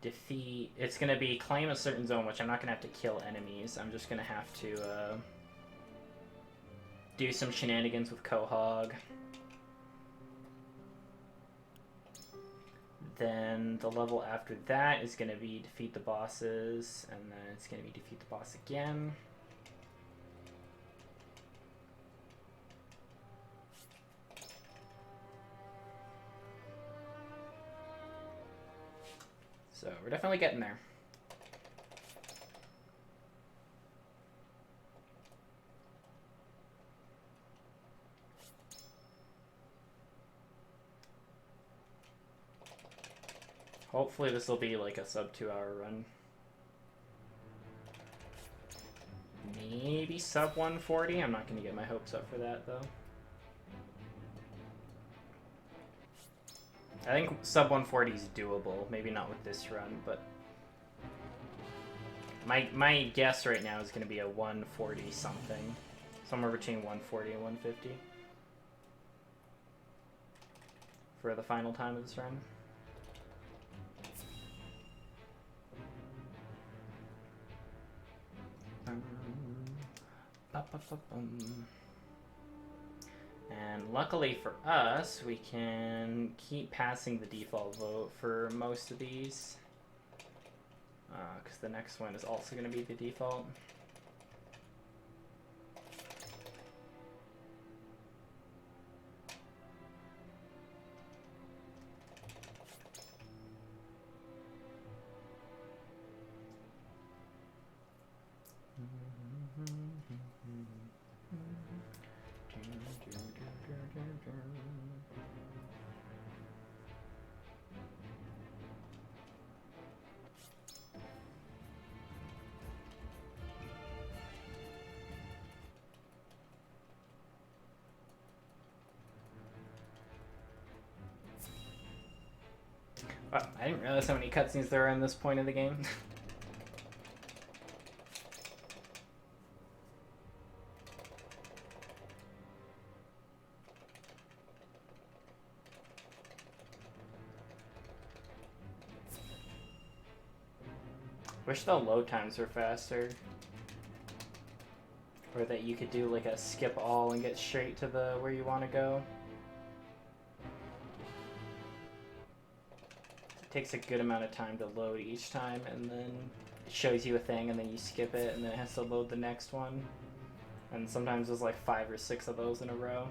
defeat. It's going to be claim a certain zone, which I'm not going to have to kill enemies. I'm just going to have to do some shenanigans with Quahog. Then the level after that is going to be defeat the bosses, and then it's going to be defeat the boss again. So we're definitely getting there. Hopefully this will be like a sub 2-hour run. Maybe sub 140. I'm not going to get my hopes up for that though. I think sub 140 is doable. Maybe not with this run, but my guess right now is going to be a 140 something. Somewhere between 140 and 150 for the final time of this run. And luckily for us, we can keep passing the default vote for most of these, because the next one is also going to be the default. Wow, I didn't realize how many cutscenes there are in this point of the game. Wish the load times were faster. Or that you could do like a skip all and get straight to the where you want to go. It takes a good amount of time to load each time, and then it shows you a thing and then you skip it and then it has to load the next one. And sometimes there's like 5 or 6 of those in a row.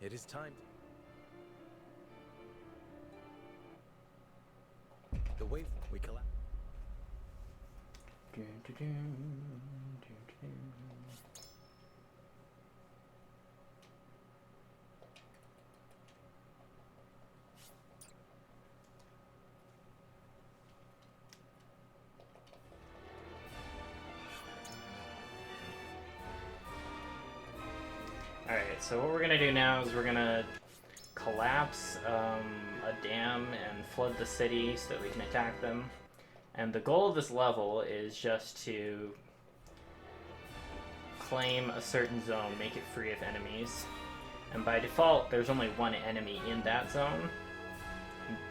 It is time. The wave we collapse. Alright, so what we're going to do now is we're going to collapse a dam and flood the city so that we can attack them. And the goal of this level is just to claim a certain zone, make it free of enemies. And by default, there's only one enemy in that zone.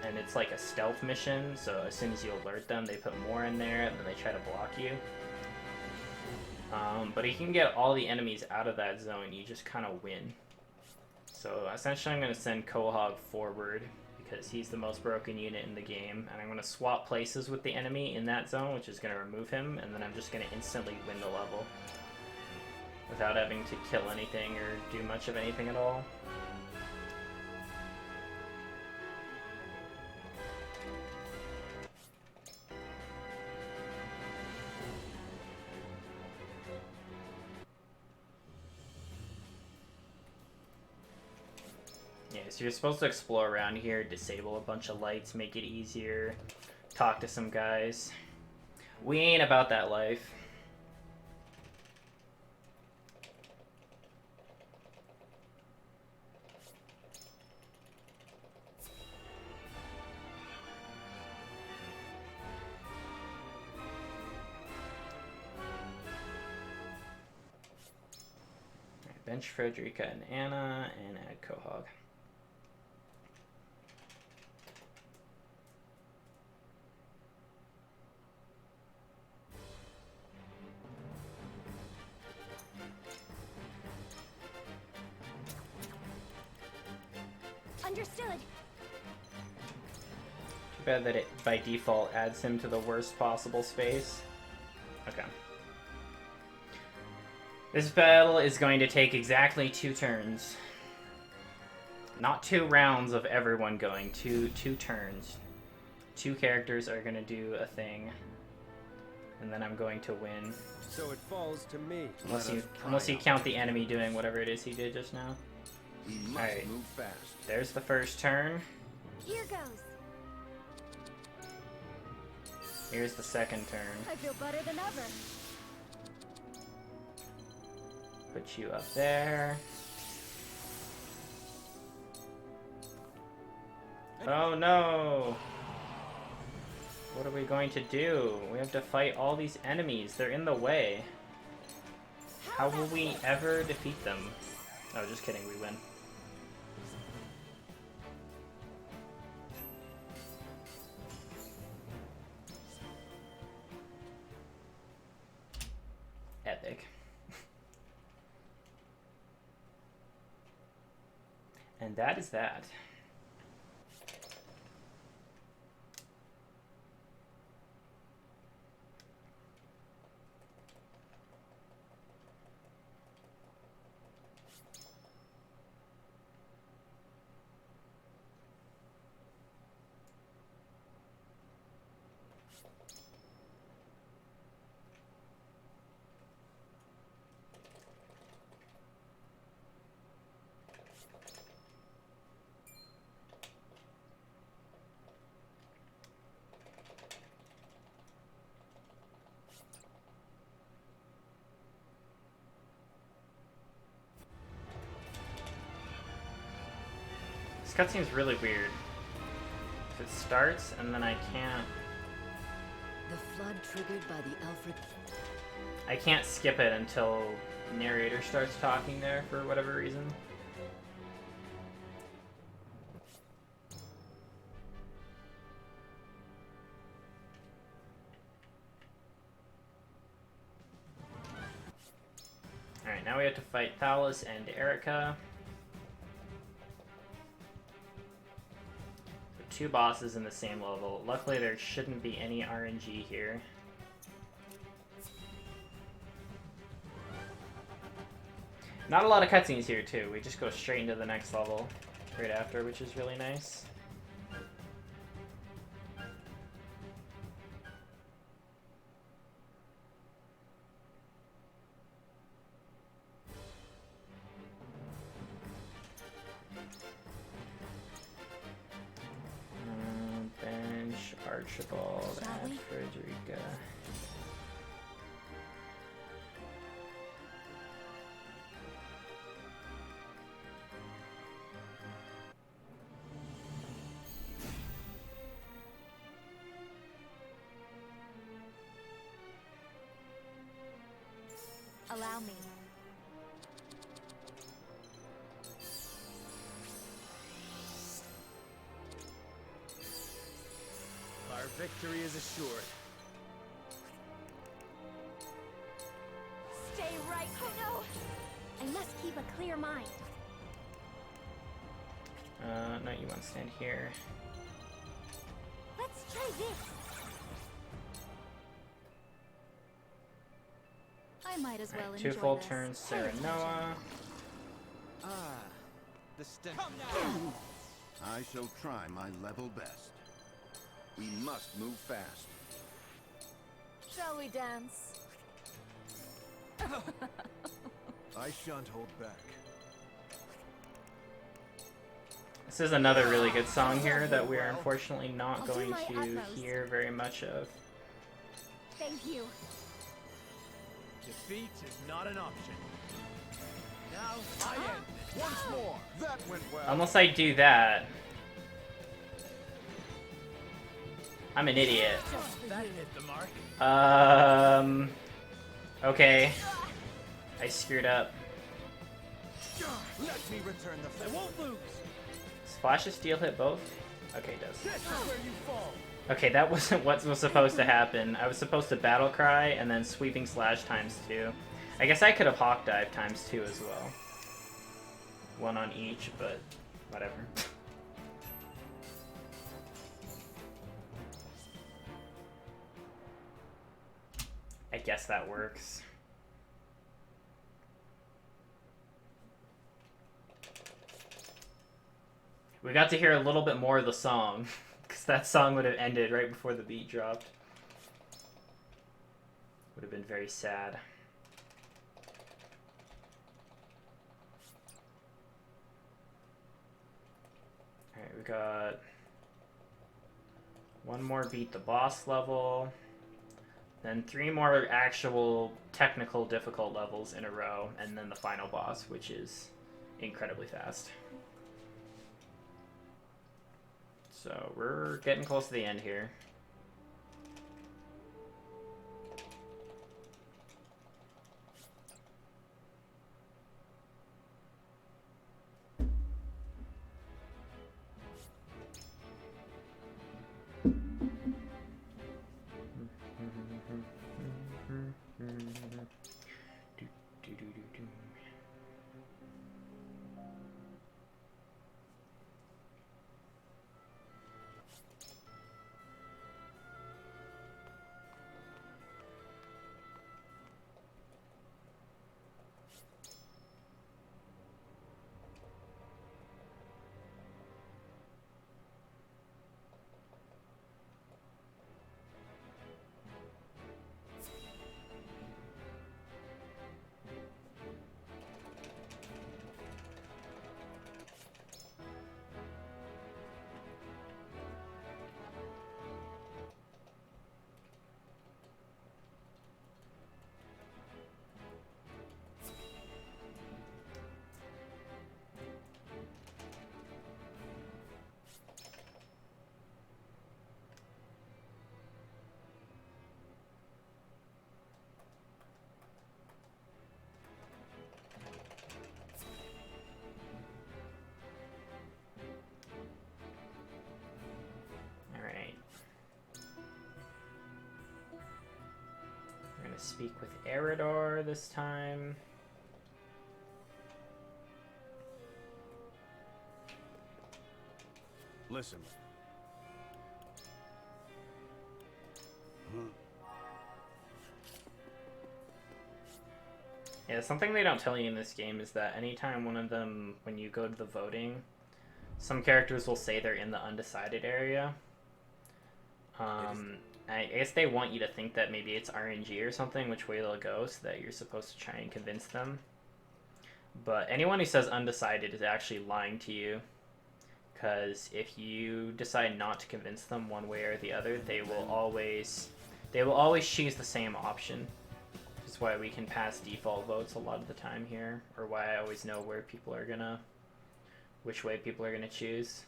And it's like a stealth mission, so as soon as you alert them, they put more in there, and then they try to block you. But if you can get all the enemies out of that zone, you just kind of win. So essentially I'm going to send Quahog forward, because he's the most broken unit in the game, and I'm going to swap places with the enemy in that zone, which is going to remove him, and then I'm just going to instantly win the level without having to kill anything or do much of anything at all. Yeah, so you're supposed to explore around here, disable a bunch of lights, make it easier, talk to some guys. We ain't about that life. Alright, bench Frederica and Anna, and add Quahog. Understood. Too bad that it, by default, adds him to the worst possible space. Okay. This battle is going to take exactly 2 turns. Not 2 rounds of everyone going, two turns. 2 characters are going to do a thing, and then I'm going to win. So it falls to me. Unless you count the enemy doing whatever it is he did just now. We must Alright. move fast. There's the first turn. Here goes. Here's the second turn. I feel better than ever. Put you up there. Oh no! What are we going to do? We have to fight all these enemies. They're in the way. How will we ever defeat them? Oh, just kidding. We win. Epic. And that is that. This cutscene's really weird. It starts and then I can't triggered by the Alfred. I can't skip it until narrator starts talking there for whatever reason. Alright, now we have to fight Thalos and Erica. So 2 bosses in the same level. Luckily there shouldn't be any RNG here. Not a lot of cutscenes here too. We just go straight into the next level right after, which is really nice. Bench, Archibald, and Frederica. Allow me. Our victory is assured. Stay right. Oh no! I must keep a clear mind. No, you want to stand here. Let's try this. I might as well Alright, enjoy two full this. turns, Pay Sarah attention. Noah. The stench. I shall try my level best. We must move fast. Shall we dance? I shan't hold back. This is another really good song here that we are unfortunately not I'll do going my to utmost. hear very much of. Thank you. Defeat is not an option. Now I end it. Once more. That went well. Unless I do that, I'm an idiot. That hit the mark. Okay. I screwed up. Let me return the favor. I won't lose. Splash of Steel hit both? Okay, it does. This is where you fall. Okay, that wasn't what was supposed to happen. I was supposed to Battle Cry and then Sweeping Slash ×2. I guess I could have Hawk Dive ×2 as well. One on each, but whatever. I guess that works. We got to hear a little bit more of the song, because that song would have ended right before the beat dropped. Would have been very sad. Alright, we got one more beat the boss level, then 3 more actual technical difficult levels in a row, and then the final boss, which is incredibly fast. So we're getting close to the end here. Speak with Eridor this time. Listen. Yeah, something they don't tell you in this game is that anytime one of them, when you go to the voting, some characters will say they're in the undecided area. I guess they want you to think that maybe it's RNG or something, which way they'll go, so that you're supposed to try and convince them. But anyone who says undecided is actually lying to you, because if you decide not to convince them one way or the other, they will always choose the same option. Which is why we can pass default votes a lot of the time here, or why I always know where people are gonna, which way people are gonna choose.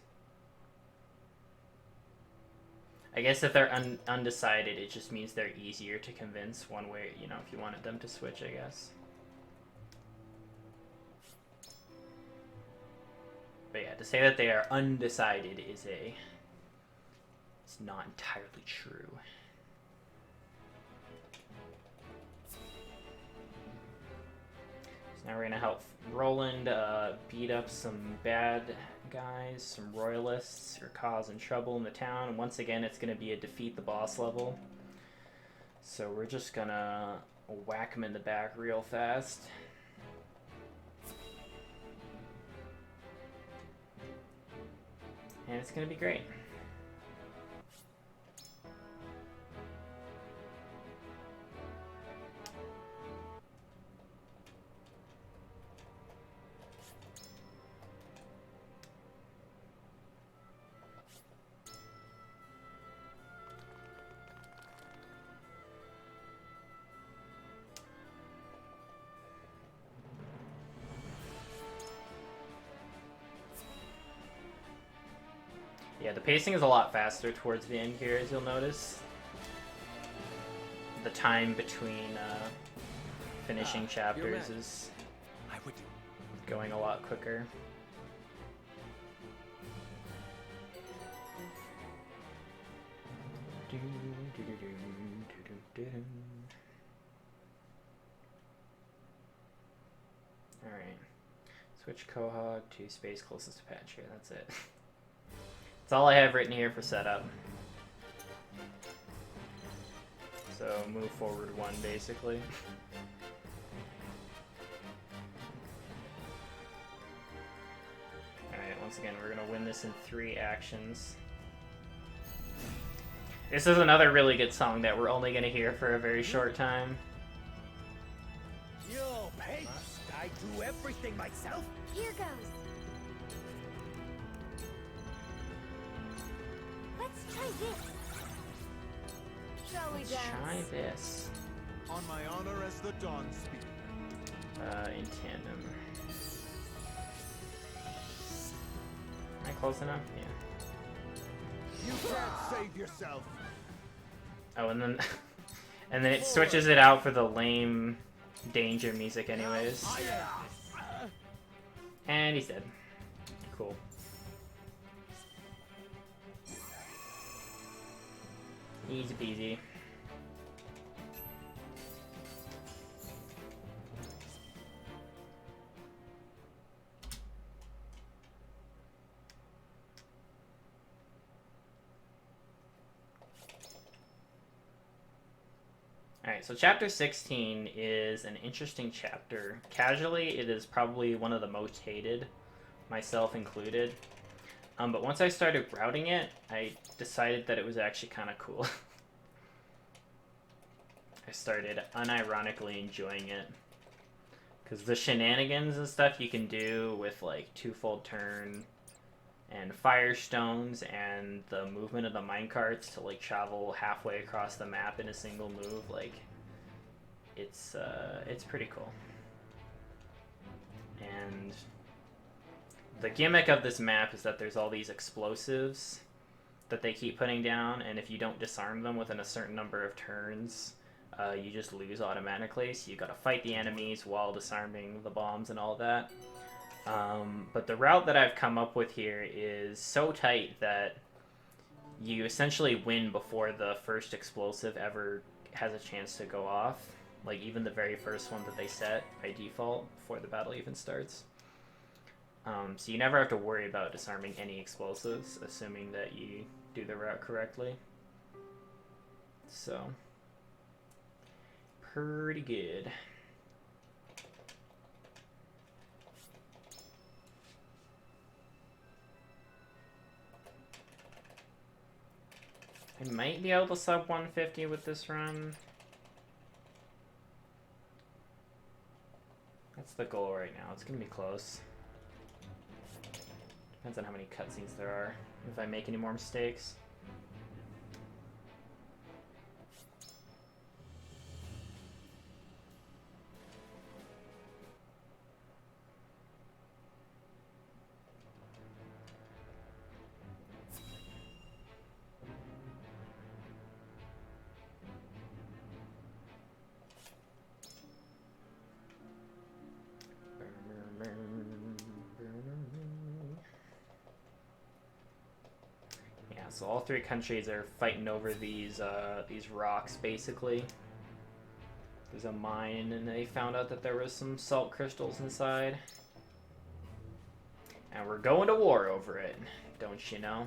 I guess if they're undecided, it just means they're easier to convince one way, you know, if you wanted them to switch, I guess. yeah, to say that they are undecided is it's not entirely true. So now we're gonna help Roland beat up some bad guys, some royalists who are causing trouble in the town. And once again, it's gonna be a defeat the boss level. So we're just gonna whack him in the back real fast. And it's gonna be great. Yeah, the pacing is a lot faster towards the end here, as you'll notice. The time between finishing chapters is I would do. going a lot quicker. Alright. Switch Quahog to space closest to patch here, that's it. That's all I have written here for setup. So move forward one, basically. Alright, once again, we're gonna win this in 3 actions. This is another really good song that we're only gonna hear for a very short time. Yo, hey! I do everything myself. Here goes. Let's try this. Shall we Let's dance? try this. On my honor as the Dawn Speaker. In tandem. Am I close enough? Yeah. You can't save yourself. Oh, and then and then it switches it out for the lame danger music anyways. And he's dead. Cool. Easy peasy. Alright, so chapter 16 is an interesting chapter. Casually, it is probably one of the most hated, myself included. But once I started routing it, I decided that it was actually kind of cool. I started unironically enjoying it. Because the shenanigans and stuff you can do with like twofold turn and firestones and the movement of the minecarts to like travel halfway across the map in a single move, like it's pretty cool. And the gimmick of this map is that there's all these explosives that they keep putting down, and if you don't disarm them within a certain number of turns, you just lose automatically. So you gotta fight the enemies while disarming the bombs and all that. But the route that I've come up with here is so tight that you essentially win before the first explosive ever has a chance to go off. Like even the very first one that they set by default before the battle even starts. So you never have to worry about disarming any explosives, assuming that you do the route correctly. So, pretty good. I might be able to sub 150 with this run. That's the goal right now. It's gonna be close. Depends on how many cutscenes there are. If I make any more mistakes. So all three countries are fighting over these rocks, basically. There's a mine, and they found out that there was some salt crystals inside. And we're going to war over it, don't you know?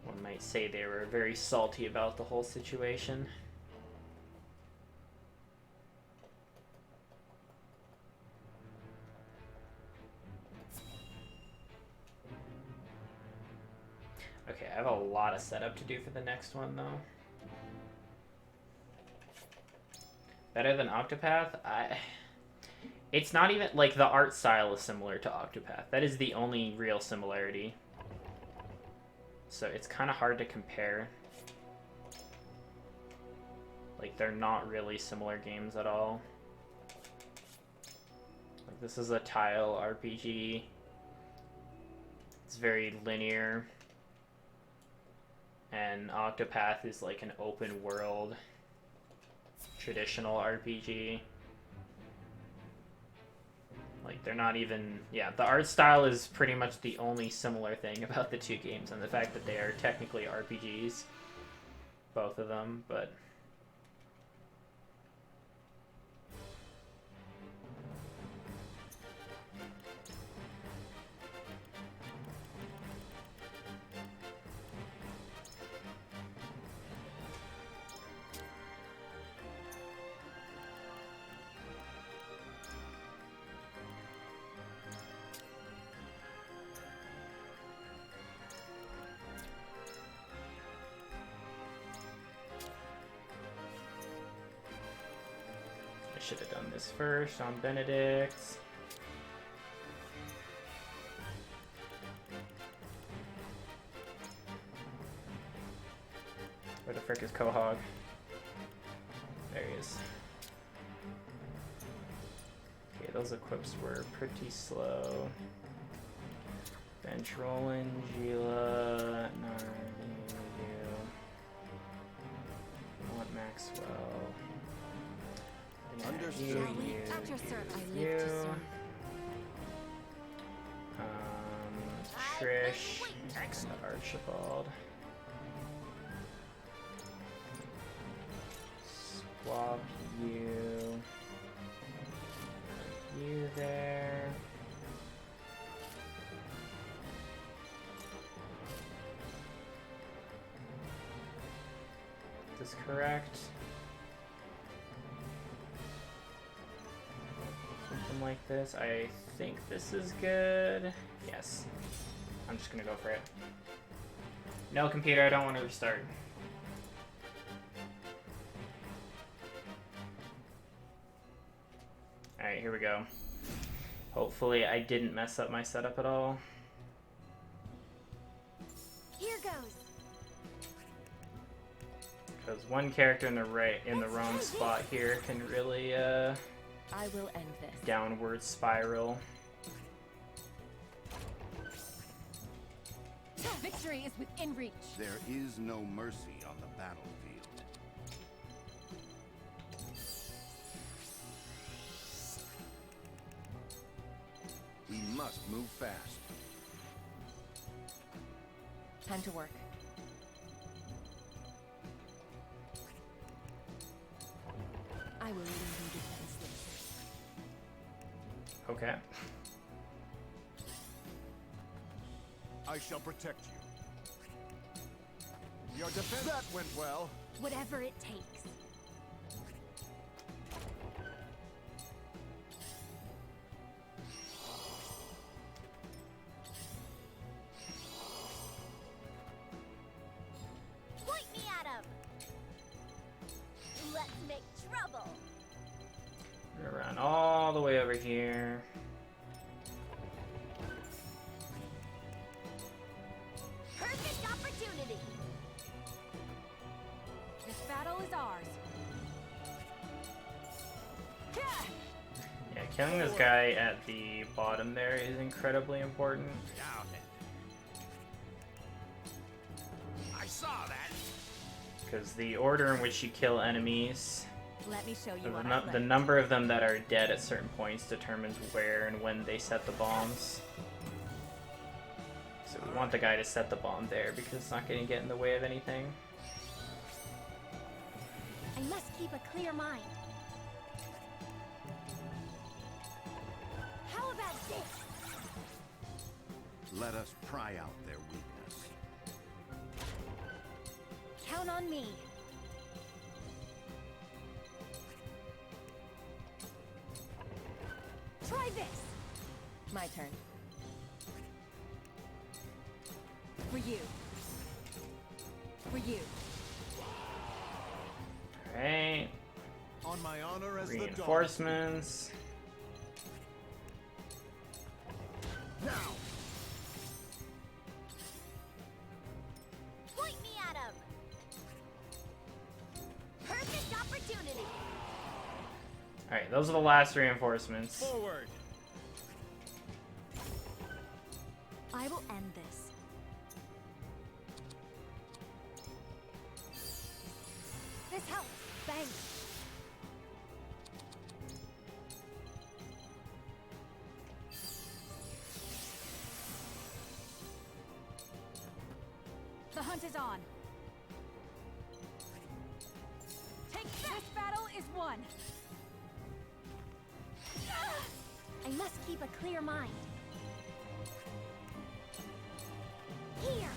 One might say they were very salty about the whole situation. Okay, I have a lot of setup to do for the next one, though. Better than Octopath? It's not even, like, the art style is similar to Octopath. That is the only real similarity. So it's kind of hard to compare. Like, they're not really similar games at all. Like, this is a tile RPG. It's very linear. And Octopath is like an open world traditional RPG. Like, they're not even... Yeah, the art style is pretty much the only similar thing about the two games, and the fact that they are technically RPGs, both of them, but... should have done this first on Benedict. Where the frick is Quahog? There he is. Okay, those equips were pretty slow. Bench Roland, Gila, Nardu. I want Maxwell. Understood. You, At your service. I you. live to serve. Trish, and Archibald. Swap you. You there. Is this correct? Something like this. I think this is good. Yes. I'm just gonna go for it. No, computer, I don't want to restart. Alright, here we go. Hopefully I didn't mess up my setup at all. Here goes. Because one character in the wrong spot here can really I will end this. downward spiral. Victory is within reach. There is no mercy on the battlefield. We must move fast. Time to work. I will leave you defenseless. Okay. I shall protect you. Your defense... That went well. Whatever it takes. Point me at him. Let's make trouble. We're gonna run all the way over here. Perfect opportunity. This battle is ours. Yeah, killing this guy at the bottom there is incredibly important. Down it. I saw that. Because the order in which you kill enemies, Let me show you the, what nu- I've the learned. number of them that are dead at certain points determines where and when they set the bombs. So we want the guy to set the bomb there because it's not going to get in the way of anything. I must keep a clear mind. How about this? Let us pry out their weakness. Count on me. Try this. My turn. For you. For you. Alright. On my honor as Reinforcements. the Dawn. Now. Point me at him. Perfect opportunity. Alright, those are the last reinforcements. Forward. I will end this. This helps. Bang. The hunt is on. Take this battle is won. I must keep a clear mind. Here.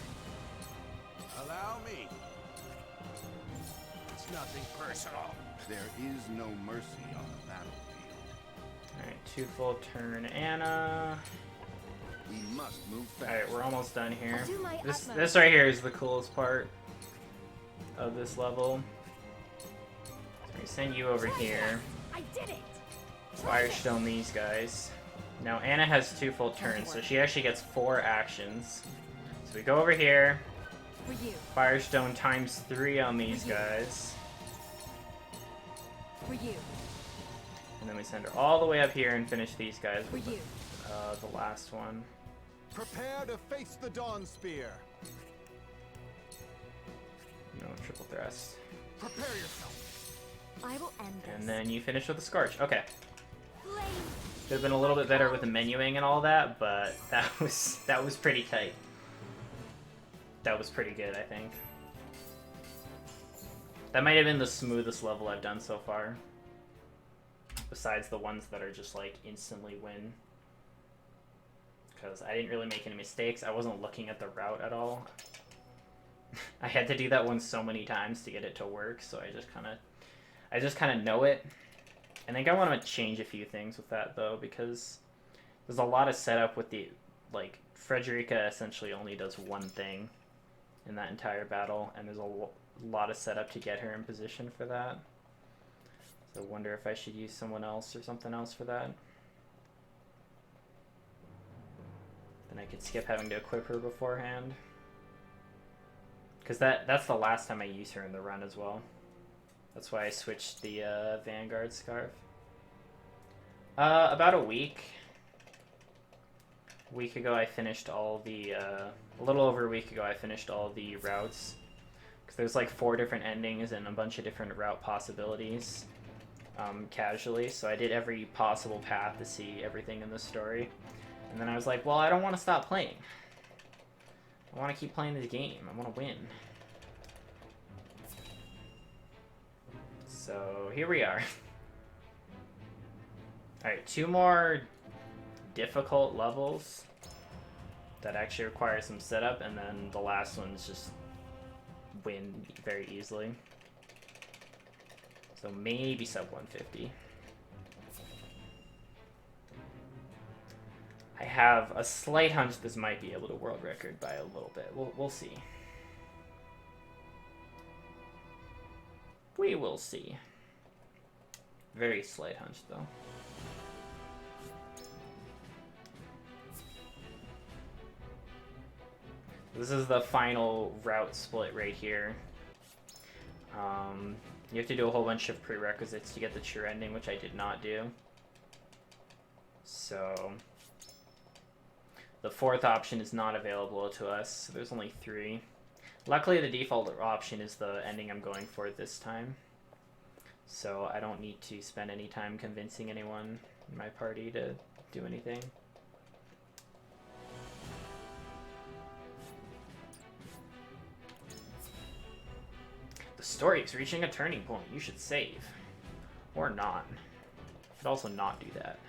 Allow me. It's nothing personal. There is no mercy on the battlefield. Alright, 2 full turn Anna. We must move fast. Alright, we're almost done here. I'll do my utmost. This right here is the coolest part of this level. So we send you over here. I did it. Firestone these guys. Now Anna has 2 full turns, so she actually gets 4 actions. So we go over here. For you. Firestone times 3 on these guys. For you. And then we send her all the way up here and finish these guys For with you. the last one. Prepare to face the Dawn Spear. No, triple thrust. Prepare yourself. I will end this. And then you finish with the Scorch. Okay. Flame. Could have been a little bit better with the menuing and all that, but that was pretty tight. That was pretty good, I think. That might have been the smoothest level I've done so far. Besides the ones that are just like instantly win. Because I didn't really make any mistakes. I wasn't looking at the route at all. I had to do that one so many times to get it to work, so I just kind of know it. I think I want to change a few things with that though, because there's a lot of setup with the, like, Frederica essentially only does one thing in that entire battle, and there's a lot of setup to get her in position for that. So I wonder if I should use someone else or something else for that. Then I could skip having to equip her beforehand. Because that's the last time I use her in the run as well. That's why I switched the Vanguard Scarf. About a week. A week ago I finished all the, a little over a week ago I finished all the routes. Because there's like 4 different endings and a bunch of different route possibilities. Casually, so I did every possible path to see everything in the story. And then I was like, well, I don't want to stop playing. I want to keep playing this game. I want to win. So here we are. Alright, 2 more difficult levels that actually require some setup, and then the last one's just win very easily. So maybe sub 150. I have a slight hunch this might be able to world record by a little bit. We'll see. We will see. Very slight hunch though. This is the final route split right here. You have to do a whole bunch of prerequisites to get the true ending, which I did not do. So the 4th option is not available to us, so there's only 3. Luckily the default option is the ending I'm going for this time. So I don't need to spend any time convincing anyone in my party to do anything. story is reaching a turning point. You should save. Or not. You could also not do that.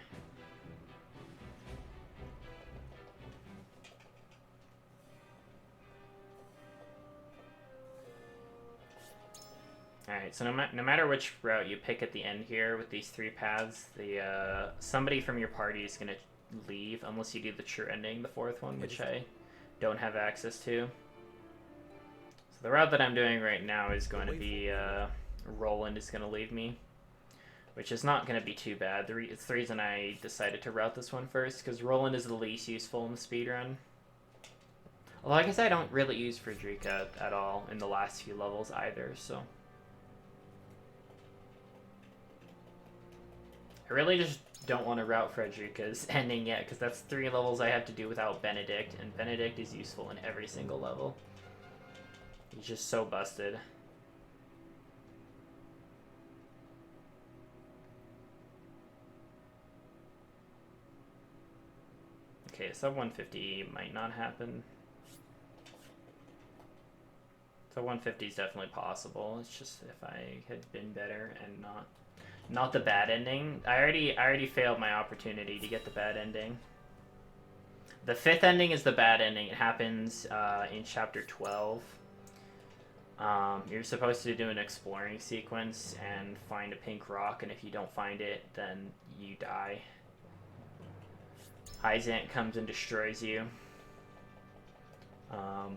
Alright, so no matter which route you pick at the end here with these 3 paths, the somebody from your party is going to leave unless you do the true ending, the 4th one, which I don't have access to. So the route that I'm doing right now is going to be Roland is going to leave me, which is not going to be too bad. It's the reason I decided to route this one first, because Roland is the least useful in the speedrun. Although I guess I don't really use Frederica at all in the last few levels either, so... I really just don't want to route Frederica's ending yet, because that's 3 levels I have to do without Benedict, and Benedict is useful in every single level. He's just so busted. Okay, sub 150 might not happen. Sub 150 is definitely possible. It's just if I had been better and not the bad ending. I already failed my opportunity to get the bad ending. The 5th ending is the bad ending. It happens in chapter 12. You're supposed to do an exploring sequence and find a pink rock, and if you don't find it, then you die. Hyzant comes and destroys you.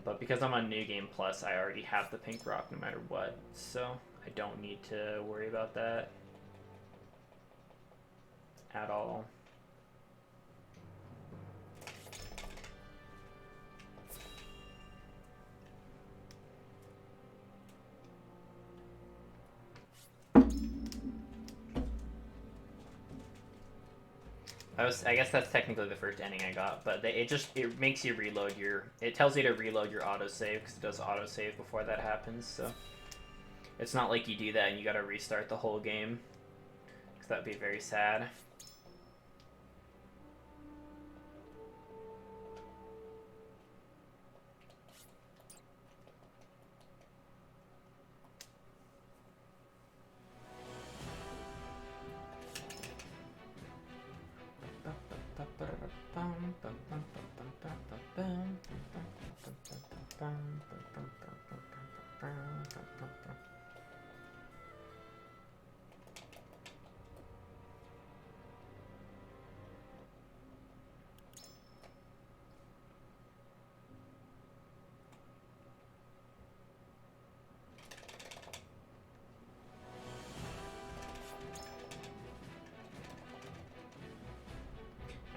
But because I'm on New Game Plus, I already have the pink rock no matter what, so I don't need to worry about that at all. I guess that's technically the first ending I got, but it makes you reload it tells you to reload your autosave, because it does autosave before that happens, so it's not like you do that and you gotta restart the whole game, because that would be very sad.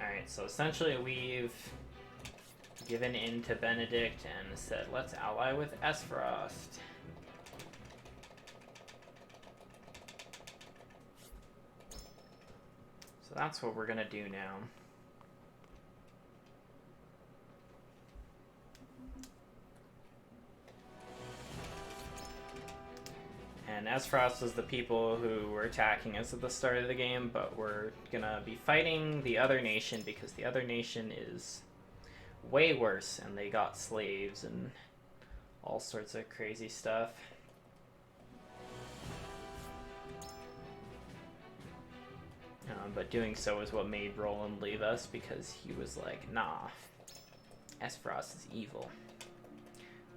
Alright, so essentially we've given in to Benedict and said, let's ally with Aesfrost. So that's what we're gonna do now. And Aesfrost was the people who were attacking us at the start of the game, but we're gonna be fighting the other nation because the other nation is way worse, and they got slaves and all sorts of crazy stuff. But doing so is what made Roland leave us, because he was like, nah, Aesfrost is evil.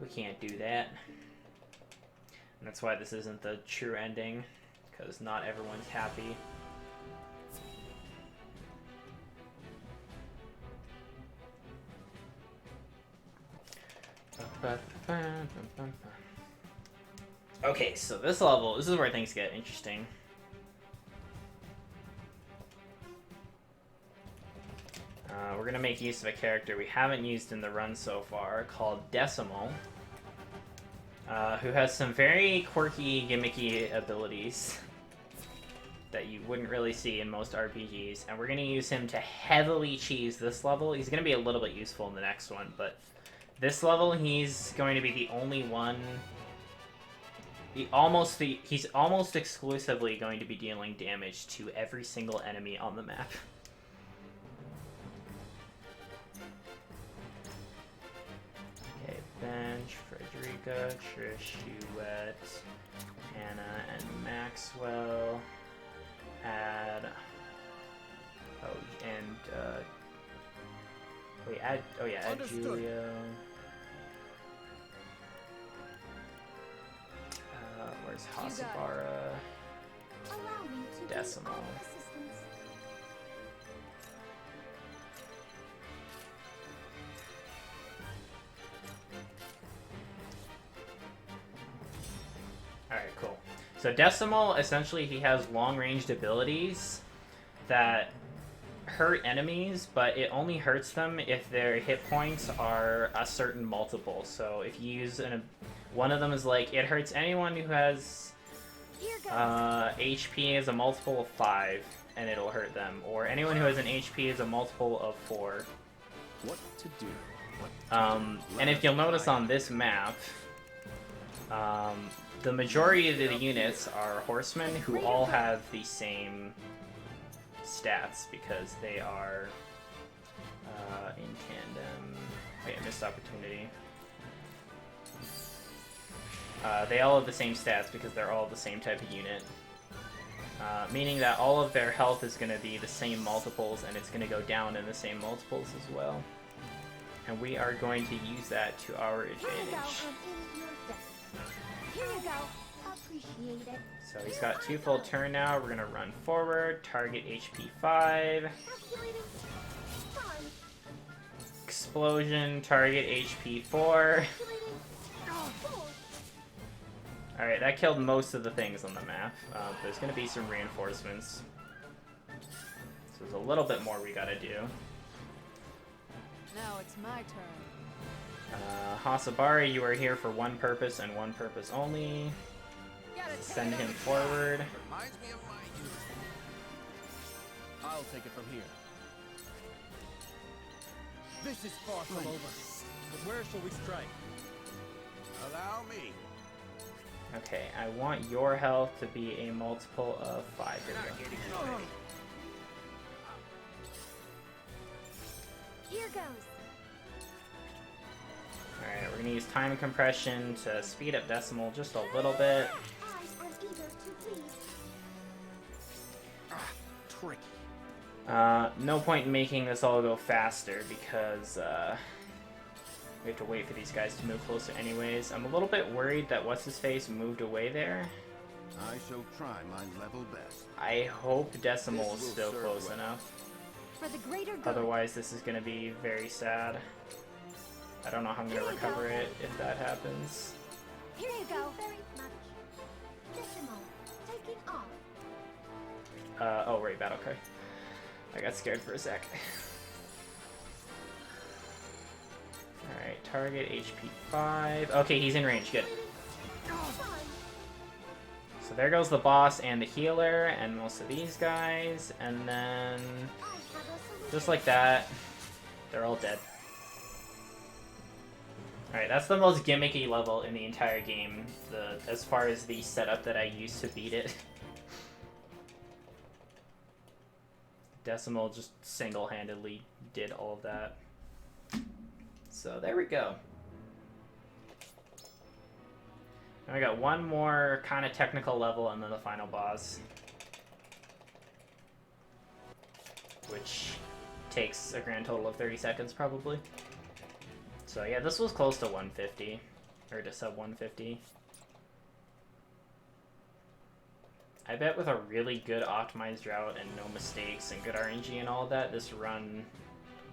We can't do that. And that's why this isn't the true ending, because not everyone's happy. Okay, so this level, this is where things get interesting. We're going to make use of a character we haven't used in the run so far, called Decimal, who has some very quirky, gimmicky abilities that you wouldn't really see in most RPGs, and we're going to use him to heavily cheese this level. He's going to be a little bit useful in the next one, but this level he's going to be the only one... He's almost exclusively going to be dealing damage to every single enemy on the map. Okay, then Paige, Frederica, Trish, Duet, Hannah, and Maxwell. Add. Oh, and wait, add. Oh yeah, add Understood. Julia. Where's Hasabara? Allow me to be Decimal. of assistance. Alright, cool. So Decimal, essentially he has long-ranged abilities that hurt enemies, but it only hurts them if their hit points are a certain multiple. So if you use one of them is like, it hurts anyone who has Here goes. HP is a multiple of 5, and it'll hurt them. Or anyone who has an HP is a multiple of 4. What to do? And if you'll notice on this map, the majority of the units are horsemen who all have the same stats because they are in tandem. Wait, I missed opportunity. They all have the same stats because they're all the same type of unit. Meaning that all of their health is going to be the same multiples, and it's going to go down in the same multiples as well. And we are going to use that to our Here you go. advantage. I'm in your debt. Here you go. Appreciate it. So he's got 2 full turn now. We're going to run forward, target HP 5, Calculating. Fine. explosion, target HP 4. Calculating. Oh, 4. Alright, that killed most of the things on the map. There's going to be some reinforcements. So there's a little bit more we gotta do. Now it's my turn. Hasabari, you are here for one purpose and one purpose only. Gotta take Send it him on. forward. Reminds me of my youth. I'll take it from here. This is far from over. But where shall we strike? Allow me. Okay, I want your health to be a multiple of 5. Here we go. Here goes. Alright, we're gonna use time compression to speed up Decimal just a little bit. I am eager to please. Tricky. No point in making this all go faster because we have to wait for these guys to move closer anyways. I'm a little bit worried that What's-His-Face moved away there. I shall try my level best. I hope Decimal is This will still serve close well. enough. For the greater good. Otherwise, this is going to be very sad. I don't know how I'm going to recover it if that happens. Here you go. Very much. Decimal. Taking off. Oh, right, battle cry. I got scared for a sec. Alright, target HP 5. Okay, he's in range, good. Fine. So there goes the boss and the healer and most of these guys, and then I have a solution. just like that, they're all dead. Alright, that's the most gimmicky level in the entire game, as far as the setup that I used to beat it. Decimal just single-handedly did all of that. So there we go. And we got one more kind of technical level and then the final boss. Which takes a grand total of 30 seconds probably. So yeah, this was close to 150. Or to sub 150. I bet with a really good optimized route and no mistakes and good RNG and all of that, this run,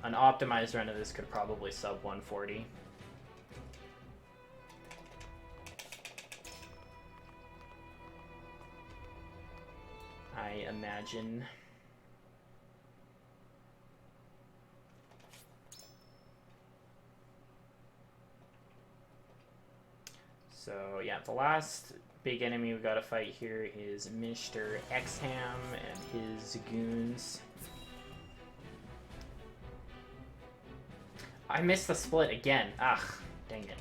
an optimized run of this could probably sub 140. I imagine. So yeah, the last big enemy we gotta fight here is Mr. Exham and his goons. I missed the split again. Ugh, dang it.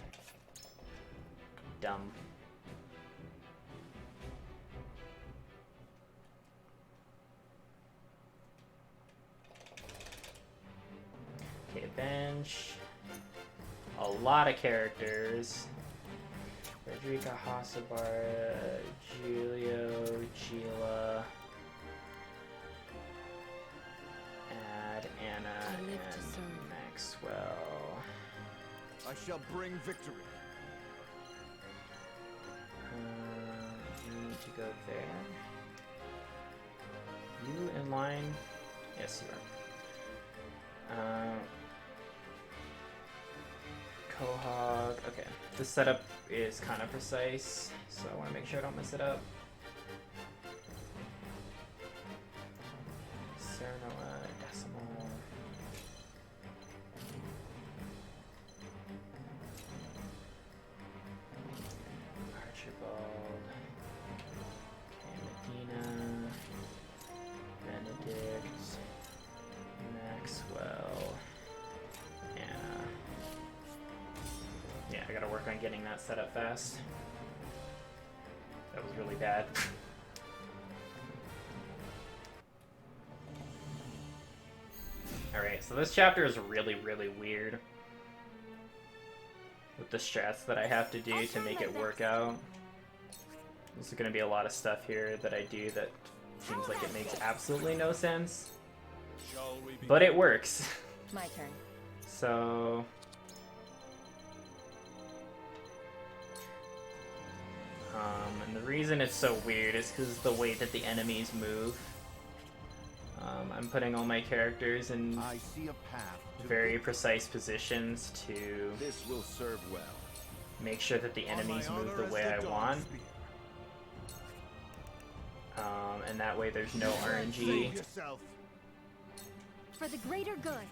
Dumb. Okay, bench. a lot of characters. Frederica Hasabara, Julio, Gila, Ad, Anna, I live to and serve. Maxwell. I shall bring victory. You need to go there. You in line? Yes, you are. Quahog. Okay. The setup is kind of precise, so I want to make sure I don't mess it up. Serenoa, Decimal. Archibald. Okay, Medina. Benedict. Maxwell. Anna. Yeah, I gotta work on getting that set up fast. That was really bad. Alright, so this chapter is really, really weird. With the strats that I have to do to make it work out. There's gonna be a lot of stuff here that I do that seems like it makes absolutely no sense. Shall we begin? But it works. My turn. So... and the reason it's so weird is because the way that the enemies move. I'm putting all my characters in I see a path to very precise positions to This will serve well. make sure that the On my enemies move honor the as way I dawn want. spear. And that way there's no Save RNG. yourself. For the greater good.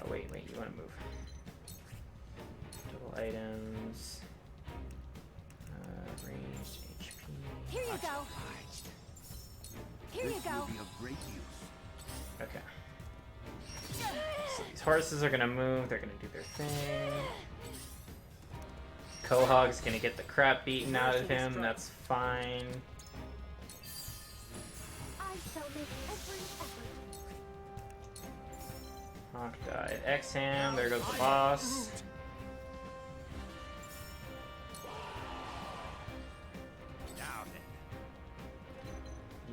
Wait, you want to move. Total items. Ranged HP. Here you go. Here you This go. will be of great use. Okay. So these horses are gonna move, they're gonna do their thing. Quahog's gonna get the crap beaten out of him, that's fine. I shall make every effort. Hawk died. Exham, there goes the boss. Now then.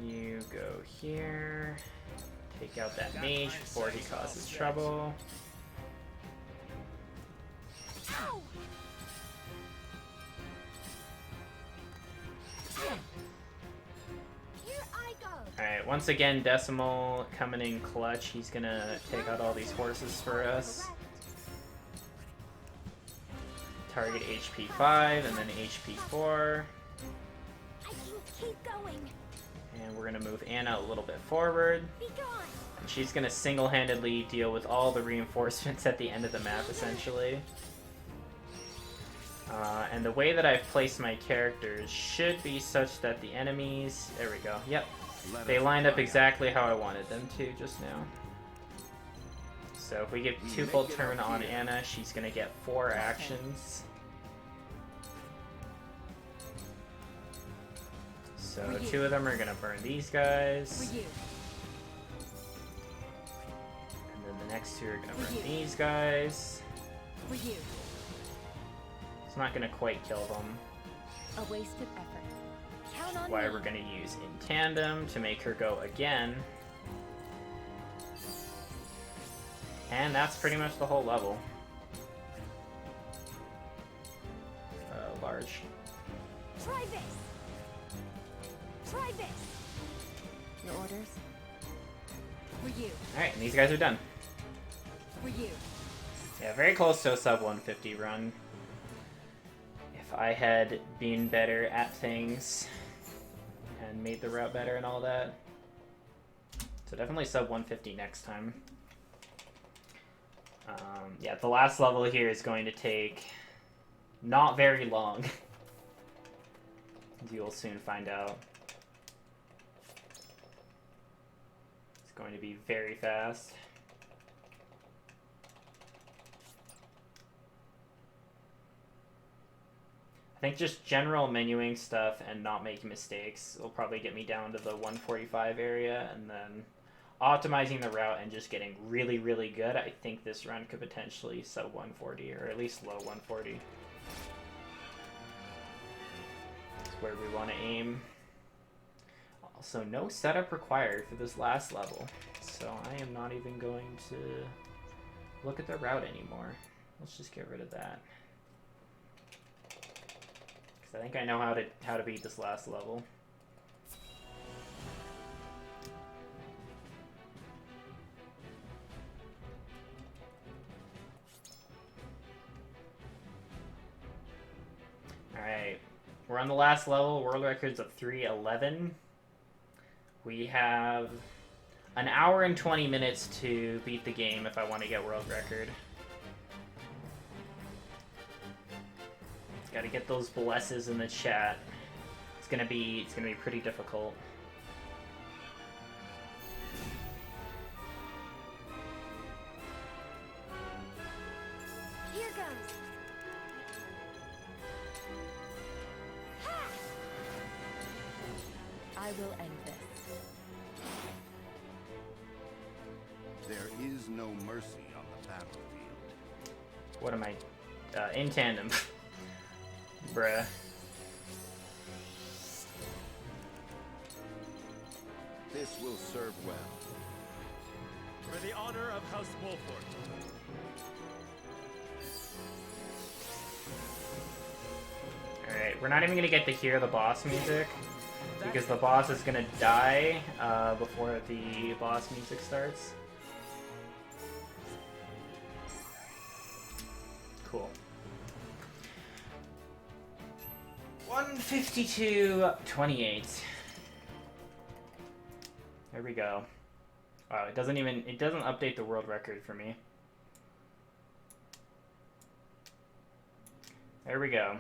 You go here. Take out that mage before he causes trouble. Ow! Here I go. Alright, once again, Decimal coming in clutch. He's gonna take out all these horses for us. Target HP 5 and then HP 4. I can keep going. And we're gonna move Anna a little bit forward. Be gone. And she's gonna single-handedly deal with all the reinforcements at the end of the map, essentially. And the way that I've placed my characters should be such that the enemies... There we go. Yep. Let They us lined up find exactly how I wanted them to just now. So if we get We two make full it turn up on here. Anna, she's gonna get 4 actions. So For you. 2 of them are gonna burn these guys. For you. And then the next 2 are gonna For burn you. these guys. For you. It's not gonna quite kill them. A wasted effort. Count on Why me. we're gonna use in tandem to make her go again. And that's pretty much the whole level. Large. Try this. Try this. Your orders? For you. Alright, and these guys are done. For you. Yeah, very close to a sub 150 run. If I had been better at things and made the route better and all that. So definitely sub 150 next time. Yeah, the last level here is going to take not very long. You'll soon find out. It's going to be very fast. I think just general menuing stuff and not making mistakes will probably get me down to the 145 area, and then optimizing the route and just getting really, really good, I think this run could potentially sub 140, or at least low 140. That's where we want to aim. Also, no setup required for this last level, so I am not even going to look at the route anymore. Let's just get rid of that. Because I think I know how to beat this last level. Alright, we're on the last level, world records of 3:11. We have an hour and 20 minutes to beat the game if I want to get world record. Gotta get those blesses in the chat. It's gonna be pretty difficult. Here goes. I will end this. There is no mercy on the battlefield. What am I? In tandem. Bruh. This will serve well. For the honor of House Wolford. Alright, we're not even gonna get to hear the boss music, because the boss is gonna die before the boss music starts. Cool. 152.28. There we go. Wow, it doesn't update the world record for me. There we go.